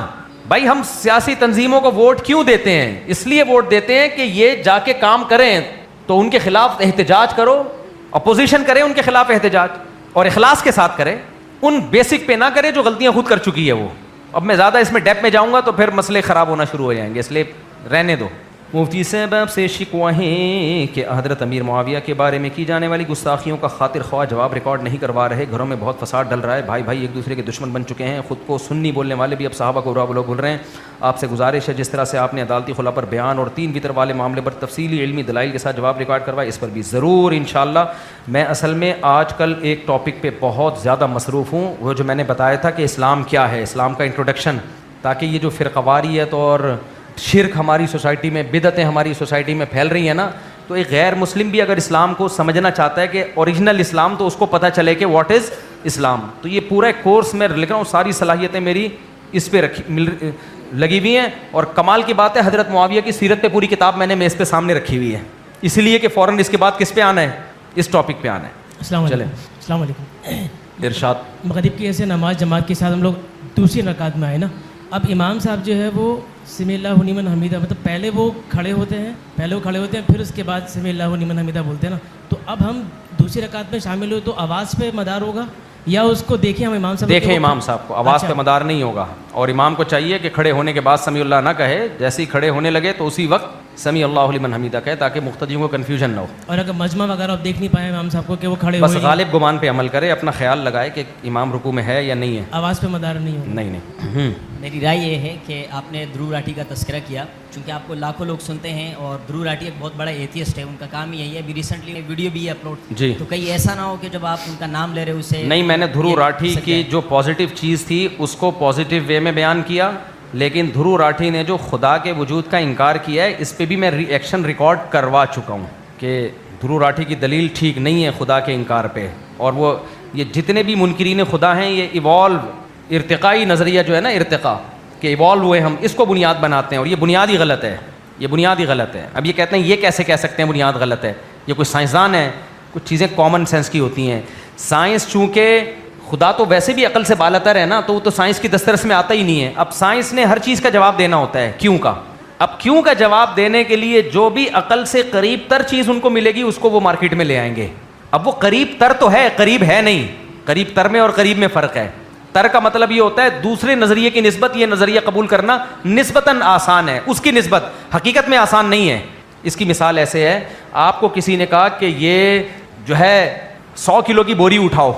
بھائی ہم سیاسی تنظیموں کو ووٹ کیوں دیتے ہیں؟ اس لیے ووٹ دیتے ہیں کہ یہ جا کے کام کریں, تو ان کے خلاف احتجاج کرو, اپوزیشن کرے ان کے خلاف احتجاج, اور اخلاص کے ساتھ کرے, ان بیسک پہ نہ کرے جو غلطیاں خود کر چکی ہے وہ. اب میں زیادہ اس میں ڈیپ میں جاؤں گا تو پھر مسئلے خراب ہونا شروع ہو جائیں گے, اس لیے رہنے دو. مفتی صاحب آپ سے شکوہ ہیں کہ حضرت امیر معاویہ کے بارے میں کی جانے والی گستاخیوں کا خاطر خواہ جواب ریکارڈ نہیں کروا رہے. گھروں میں بہت فساد ڈل رہا ہے, بھائی بھائی ایک دوسرے کے دشمن بن چکے ہیں, خود کو سنی بولنے والے بھی اب صحابہ کو برا بول رہے ہیں. آپ سے گزارش ہے جس طرح سے آپ نے عدالتی خلا پر بیان اور 3 وطر والے معاملے پر تفصیلی علمی دلائل کے ساتھ جواب ریکارڈ کروائے, اس پر بھی ضرور انشاءاللہ. میں اصل میں آج کل ایک ٹاپک پہ بہت زیادہ مصروف ہوں, وہ جو میں نے بتایا تھا کہ اسلام کیا ہے, اسلام کا انٹروڈکشن, تاکہ یہ جو فرقہ واریت اور شرک ہماری سوسائٹی میں, بدعتیں ہماری سوسائٹی میں پھیل رہی ہیں نا, تو ایک غیر مسلم بھی اگر اسلام کو سمجھنا چاہتا ہے کہ اوریجنل اسلام, تو اس کو پتہ چلے کہ واٹ از اسلام. تو یہ پورا ایک کورس میں لکھ رہا ہوں, ساری صلاحیتیں میری اس پہ لگی ہوئی ہیں. اور کمال کی بات ہے حضرت معاویہ کی سیرت پہ پوری کتاب میں نے میز پہ سامنے رکھی ہوئی ہے, اس لیے کہ فوراً اس کے بعد کس پہ آنا ہے, اس ٹاپک پہ آنا ہے.
السلام
چلیں.
علیکم. السلام علیکم.
ارشاد.
مغرب کی ایسے نماز جماعت کے ساتھ ہم لوگ دوسری رکعت میں آئے نا, اب امام صاحب جو ہے وہ سمی اللہ لمن حمیدہ, مطلب پہلے وہ کھڑے ہوتے ہیں پھر اس کے بعد سمی اللہ لمن حمیدہ بولتے ہیں نا, تو اب ہم دوسری رکعت میں شامل ہوئے تو آواز پہ مدار ہوگا یا اس کو دیکھیں ہم امام صاحب
دیکھیں امام صاحب کو, آواز پہ مدار نہیں ہوگا. اور امام کو چاہیے کہ کھڑے ہونے کے بعد سمیع اللہ نہ کہے, جیسے ہی کھڑے ہونے لگے تو اسی وقت سمیع اللہ لمن حمیدہ کہے, تاکہ مقتدیوں کو کنفیوژن نہ ہو.
اور اگر مجمع وغیرہ آپ دیکھ نہیں پائے امام صاحب کو کہ وہ کھڑے
بس
ہوئے,
غالب گمان پہ عمل کرے, اپنا خیال لگائے کہ امام رکوع میں ہے یا نہیں ہے.
آواز پہ مدار نہیں ہوگا.
نہیں.
میری رائے یہ ہے کہ آپ نے دھرو راٹھی کا تذکرہ کیا, چونکہ آپ کو لاکھوں لوگ سنتے ہیں, اور دھرو راٹھی ایک بہت بڑا ایتھیسٹ ہے, ان کا کام یہی ہے. ابھی ریسنٹلی ویڈیو بھی اپلوڈ,
جی,
تو کہیں ایسا نہ ہو کہ جب آپ ان کا نام لے رہے ہو اسے
نہیں, میں نے دھرو راٹھی کی جو پازیٹیو چیز تھی اس کو پازیٹیو وے میں بیان کیا, لیکن دھرو راٹھی نے جو خدا کے وجود کا انکار کیا ہے اس پہ بھی میں ایکشن ریکارڈ کروا چکا ہوں کہ دھرو راٹھی کی دلیل ٹھیک نہیں ہے خدا کے انکار پہ. اور وہ یہ جتنے بھی منکرین خدا ہیں یہ ایوالو, ارتقائی نظریہ جو ہے نا, ارتقاء کہ ایوالو ہوئے ہم, اس کو بنیاد بناتے ہیں, اور یہ بنیاد ہی غلط ہے, یہ بنیاد ہی غلط ہے. اب یہ کہتے ہیں یہ کیسے کہہ سکتے ہیں بنیاد غلط ہے, یہ کوئی سائنسدان ہے, کچھ چیزیں کامن سینس کی ہوتی ہیں. سائنس چونکہ خدا تو ویسے بھی عقل سے بالاتر ہے نا, تو وہ تو سائنس کی دسترس میں آتا ہی نہیں ہے. اب سائنس نے ہر چیز کا جواب دینا ہوتا ہے کیوں کا. اب کیوں کا جواب دینے کے لیے جو بھی عقل سے قریب تر چیز ان کو ملے گی اس کو وہ مارکیٹ میں لے آئیں گے. اب وہ قریب تر تو ہے, قریب ہے نہیں. قریب تر میں اور قریب میں فرق ہے. تر کا مطلب یہ ہوتا ہے دوسرے نظریے کی نسبت یہ نظریہ قبول کرنا نسبتاً آسان ہے, اس کی نسبت حقیقت میں آسان نہیں ہے. اس کی مثال ایسے ہے, آپ کو کسی نے کہا کہ یہ جو ہے 100 کلو کی بوری اٹھاؤ,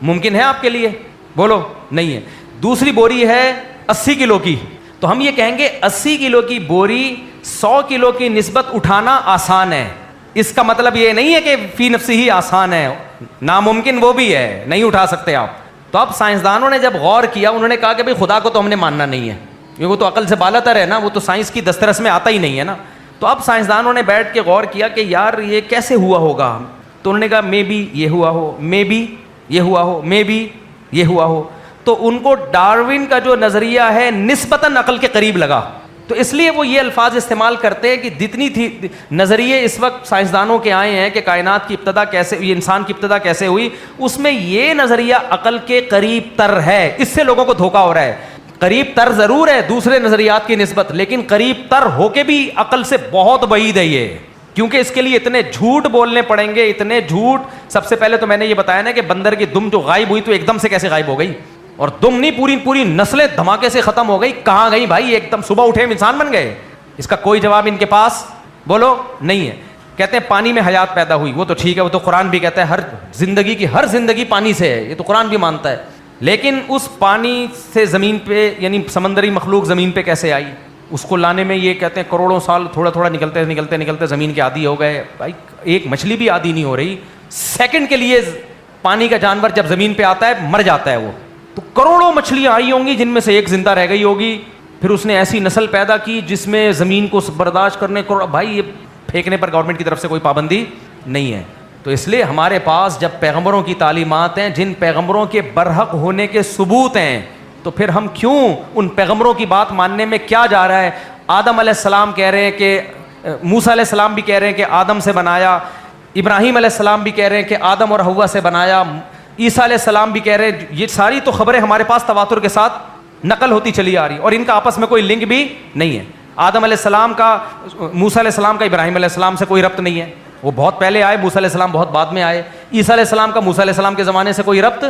ممکن ہے آپ کے لیے؟ بولو نہیں ہے. دوسری بوری ہے 80 کلو کی, تو ہم یہ کہیں گے 80 کلو کی بوری 100 کلو کی نسبت اٹھانا آسان ہے. اس کا مطلب یہ نہیں ہے کہ فی نفسی ہی آسان ہے, ناممکن وہ بھی ہے, نہیں اٹھا سکتے آپ. تو اب سائنسدانوں نے جب غور کیا, انہوں نے کہا کہ بھئی خدا کو تو ہم نے ماننا نہیں ہے, کیونکہ وہ تو عقل سے بالاتر ہے نا, وہ تو سائنس کی دسترس میں آتا ہی نہیں ہے نا. تو اب سائنسدانوں نے بیٹھ کے غور کیا کہ یار یہ کیسے ہوا ہوگا. تو انہوں نے کہا مے بی یہ ہوا ہو, مے بی یہ ہوا ہو, مے بی یہ ہوا ہو. تو ان کو ڈارون کا جو نظریہ ہے نسبتاً عقل کے قریب لگا, تو اس لیے وہ یہ الفاظ استعمال کرتے ہیں کہ جتنی تھی نظریے اس وقت سائنسدانوں کے آئے ہیں کہ کائنات کی ابتدا کیسے ہوئی, انسان کی ابتدا کیسے ہوئی, اس میں یہ نظریہ عقل کے قریب تر ہے. اس سے لوگوں کو دھوکا ہو رہا ہے. قریب تر ضرور ہے دوسرے نظریات کی نسبت, لیکن قریب تر ہو کے بھی عقل سے بہت بعید ہے یہ, کیونکہ اس کے لیے اتنے جھوٹ بولنے پڑیں گے, اتنے جھوٹ. سب سے پہلے تو میں نے یہ بتایا نا کہ بندر کی دم جو غائب ہوئی تو ایک دم سے کیسے غائب ہو گئی, اور دم نہیں پوری نسلیں دھماکے سے ختم ہو گئی. کہاں گئی بھائی, ایک دم صبح اٹھے انسان بن گئے. اس کا کوئی جواب ان کے پاس بولو نہیں ہے. کہتے ہیں پانی میں حیات پیدا ہوئی, وہ تو ٹھیک ہے, وہ تو قرآن بھی کہتا ہے ہر زندگی پانی سے ہے, یہ تو قرآن بھی مانتا ہے. لیکن اس پانی سے زمین پہ یعنی سمندری مخلوق زمین پہ کیسے آئی, اس کو لانے میں یہ کہتے ہیں کروڑوں سال تھوڑا تھوڑا نکلتے زمین کے عادی ہو گئے. بھائی ایک مچھلی بھی عادی نہیں ہو رہی, سیکنڈ کے لیے پانی کا جانور جب زمین پہ آتا ہے مر جاتا ہے وہ. تو کروڑوں مچھلیاں آئی ہوں گی جن میں سے ایک زندہ رہ گئی ہوگی, پھر اس نے ایسی نسل پیدا کی جس میں زمین کو برداشت کرنے کو. بھائی یہ پھینکنے پر گورنمنٹ کی طرف سے کوئی پابندی نہیں ہے. تو اس لیے ہمارے پاس جب پیغمبروں کی تعلیمات ہیں, جن پیغمبروں کے برحق ہونے کے ثبوت ہیں, تو پھر ہم کیوں ان پیغمبروں کی بات ماننے میں کیا جا رہا ہے. آدم علیہ السلام کہہ رہے ہیں کہ موسیٰ علیہ السلام بھی کہہ رہے ہیں کہ آدم سے بنایا, ابراہیم علیہ السلام بھی کہہ رہے ہیں کہ آدم اور حوا سے بنایا, عیسیٰ علیہ السلام بھی کہہ رہے ہیں. یہ ساری تو خبریں ہمارے پاس تواتر کے ساتھ نقل ہوتی چلی آ رہی, اور ان کا آپس میں کوئی لنک بھی نہیں ہے. آدم علیہ السلام کا موسیٰ علیہ السلام کا ابراہیم علیہ السلام سے کوئی ربط نہیں ہے, وہ بہت پہلے آئے, موسیٰ علیہ السلام بہت بعد میں آئے. عیسیٰ علیہ السلام کا موسیٰ علیہ السلام کے زمانے سے کوئی ربط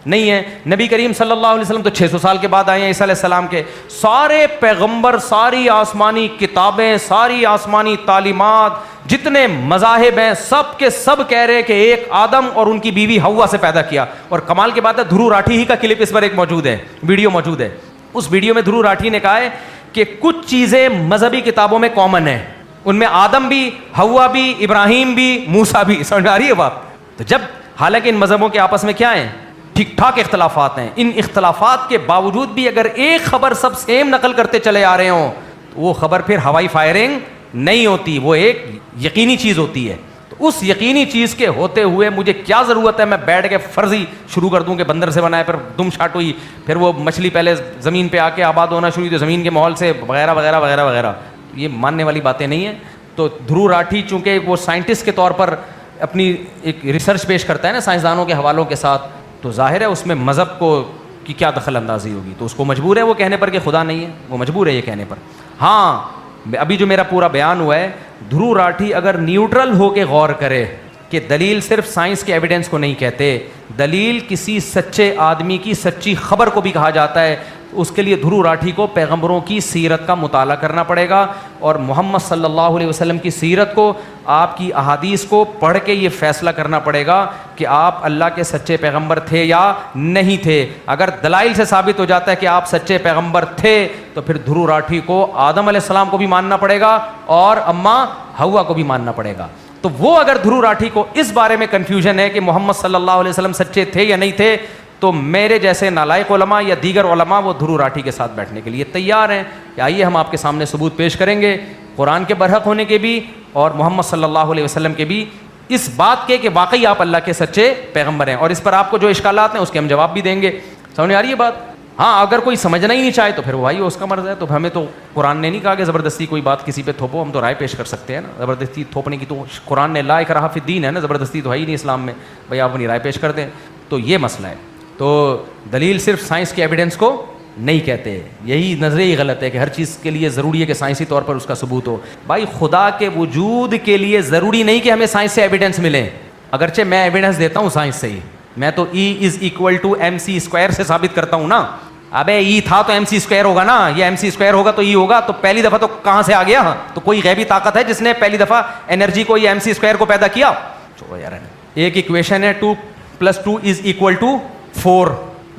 نہیں ہے. نبی کریم صلی اللہ علیہ وسلم تو 600 سال کے بعد آئے ہیں عیسیٰ علیہ السلام کے. سارے پیغمبر, ساری آسمانی کتابیں, ساری آسمانی تعلیمات, جتنے مذاہب ہیں, سب کے سب کہہ رہے کہ ایک آدم اور ان کی بیوی حوا سے پیدا کیا. اور کمال کی بات ہے دھرو راٹھی ہی کا کلپ اس پر ایک موجود ہے, ویڈیو موجود ہے. اس ویڈیو میں دھرو راٹھی نے کہا ہے کہ کچھ چیزیں مذہبی کتابوں میں کامن ہیں, ان میں آدم بھی, حوا بھی, ابراہیم بھی, موسیٰ بھی. سمجھ میں آ رہی ہے بات؟ تو جب حالانکہ ان مذہبوں کے آپس میں کیا ہیں, ٹھیک ٹھاک اختلافات ہیں, ان اختلافات کے باوجود بھی اگر ایک خبر سب سیم نقل کرتے چلے آ رہے ہوں تو وہ خبر پھر ہوائی فائرنگ نہیں ہوتی, وہ ایک یقینی چیز ہوتی ہے. تو اس یقینی چیز کے ہوتے ہوئے مجھے کیا ضرورت ہے میں بیٹھ کے فرضی شروع کر دوں کہ بندر سے بنائے, پھر دم شاٹ ہوئی, پھر وہ مچھلی پہلے زمین پہ آ کے آباد ہونا شروع ہوئی تو زمین کے ماحول سے وغیرہ وغیرہ وغیرہ وغیرہ. یہ ماننے والی باتیں نہیں ہیں. تو دھرو راٹھی چونکہ وہ سائنٹسٹ کے طور پر اپنی ایک ریسرچ پیش کرتا ہے نا سائنسدانوں کے حوالوں کے ساتھ, تو ظاہر ہے اس میں مذہب کو کی کیا دخل اندازی ہوگی. تو اس کو مجبور ہے وہ کہنے پر کہ خدا نہیں ہے, وہ مجبور ہے یہ کہنے پر. ہاں ابھی جو میرا پورا بیان ہوا ہے, دھرو راٹھی اگر نیوٹرل ہو کے غور کرے کہ دلیل صرف سائنس کے ایویڈنس کو نہیں کہتے, دلیل کسی سچے آدمی کی سچی خبر کو بھی کہا جاتا ہے, اس کے لیے دھرو راٹھی کو پیغمبروں کی سیرت کا مطالعہ کرنا پڑے گا اور محمد صلی اللہ علیہ وسلم کی سیرت کو, آپ کی احادیث کو پڑھ کے یہ فیصلہ کرنا پڑے گا کہ آپ اللہ کے سچے پیغمبر تھے یا نہیں تھے. اگر دلائل سے ثابت ہو جاتا ہے کہ آپ سچے پیغمبر تھے تو پھر دھرو راٹھی کو آدم علیہ السلام کو بھی ماننا پڑے گا اور اماں حوا کو بھی ماننا پڑے گا. تو وہ اگر دھرو راٹھی کو اس بارے میں کنفیوژن ہے کہ محمد صلی اللہ علیہ وسلم سچے تھے یا نہیں تھے, تو میرے جیسے نالائق علماء یا دیگر علماء وہ دھرو راٹھی کے ساتھ بیٹھنے کے لیے تیار ہیں. آئیے ہم آپ کے سامنے ثبوت پیش کریں گے قرآن کے برحق ہونے کے بھی اور محمد صلی اللہ علیہ وسلم کے بھی, اس بات کے کہ واقعی آپ اللہ کے سچے پیغمبر ہیں. اور اس پر آپ کو جو اشکالات ہیں اس کے ہم جواب بھی دیں گے. سمجھ آ رہی ہے بات؟ ہاں اگر کوئی سمجھنا ہی نہیں چاہے تو پھر وہ بھائی اس کا مرض ہے. تو ہمیں تو قرآن نے نہیں کہا کہ زبردستی کوئی بات کسی پہ تھوپو, ہم تو رائے پیش کر سکتے ہیں نا. زبردستی تھوپنے کی تو قرآن نے لا اکراہ فی الدین ہے نا, زبردستی تو ہے ہی نہیں اسلام میں, بھائی آپ اپنی رائے پیش کر دیں. تو یہ مسئلہ ہے. تو دلیل صرف سائنس کے ایویڈنس کو نہیں کہتے, یہی نظریہ غلط ہے کہ ہر چیز کے لیے ضروری ہے کہ سائنسی طور پر اس کا ثبوت ہو. بھائی خدا کے وجود کے لیے ضروری نہیں کہ ہمیں سائنس سے ایویڈنس ملے, اگرچہ میں ایویڈنس دیتا ہوں سائنس سے ہی, میں تو E=mc² سے ثابت کرتا ہوں نا. ابے ای تھا تو mc² ہوگا نا, یہ mc² ہوگا تو ای ہوگا. تو پہلی دفعہ تو کہاں سے آ گیا؟ تو کوئی غیبی طاقت ہے جس نے پہلی دفعہ انرجی کو یہ mc² کو پیدا کیا؟ چھوڑو یار, ایک ایکویشن ہے 2+2=4,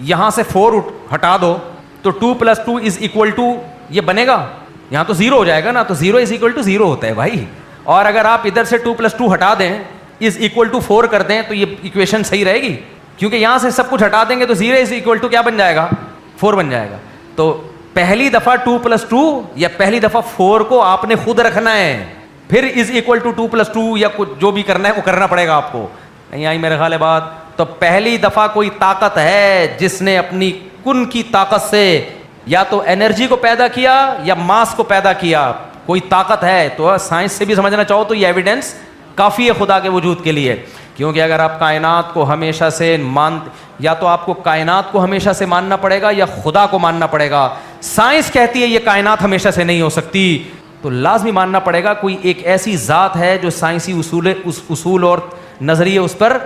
یہاں سے 4 ہٹا دو تو 2+2=, یہ بنے گا, یہاں تو 0 ہو جائے گا نا. تو 0=0 ہوتا ہے بھائی. اور اگر آپ ادھر سے 2+2 ہٹا دیں is=4 کر دیں تو یہ ایکویشن صحیح رہے گی, کیونکہ یہاں سے سب کچھ ہٹا دیں گے تو 0 کیا بن جائے گا؟ 4 بن جائے گا. تو پہلی دفعہ 2+2 یا پہلی دفعہ 4 کو آپ نے خود رکھنا ہے, پھر is=2+2 یا کچھ جو بھی کرنا ہے وہ کرنا پڑے گا آپ کو. نہیں آئی میرے خیال ہے بات؟ تو پہلی دفعہ کوئی طاقت ہے جس نے اپنی کن کی طاقت سے یا تو انرجی کو پیدا کیا یا ماس کو پیدا کیا, کوئی طاقت ہے. تو سائنس سے بھی سمجھنا چاہو تو یہ ایویڈنس کافی ہے خدا کے وجود کے لیے, کیونکہ اگر آپ کائنات کو ہمیشہ سے یا تو آپ کو کائنات کو ہمیشہ سے ماننا پڑے گا یا خدا کو ماننا پڑے گا. سائنس کہتی ہے یہ کائنات ہمیشہ سے نہیں ہو سکتی, تو لازمی ماننا پڑے گا کوئی ایک ایسی ذات ہے جو سائنسی اصول اور نظریے اس پر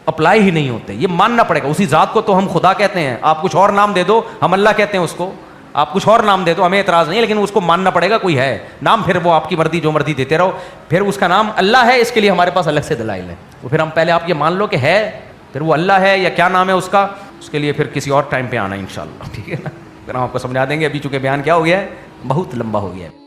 اپلائی ہی نہیں ہوتے. یہ ماننا پڑے گا. اسی ذات کو تو ہم خدا کہتے ہیں, آپ کچھ اور نام دے دو, ہم اللہ کہتے ہیں اس کو, آپ کچھ اور نام دے دو, ہمیں اعتراض نہیں, لیکن اس کو ماننا پڑے گا کوئی ہے نام. پھر وہ آپ کی مرضی جو مرضی دیتے رہو, پھر اس کا نام اللہ ہے, اس کے لیے ہمارے پاس الگ سے دلائل ہے. تو پھر ہم پہلے آپ یہ مان لو کہ ہے, پھر وہ اللہ ہے یا کیا نام ہے اس کا, اس کے لیے پھر کسی اور ٹائم پہ آنا انشاءاللہ, ٹھیک ہے نا. اگر ہم آپ کو سمجھا دیں گے. ابھی چونکہ بیان کیا ہو گیا ہے, بہت لمبا ہو گیا ہے.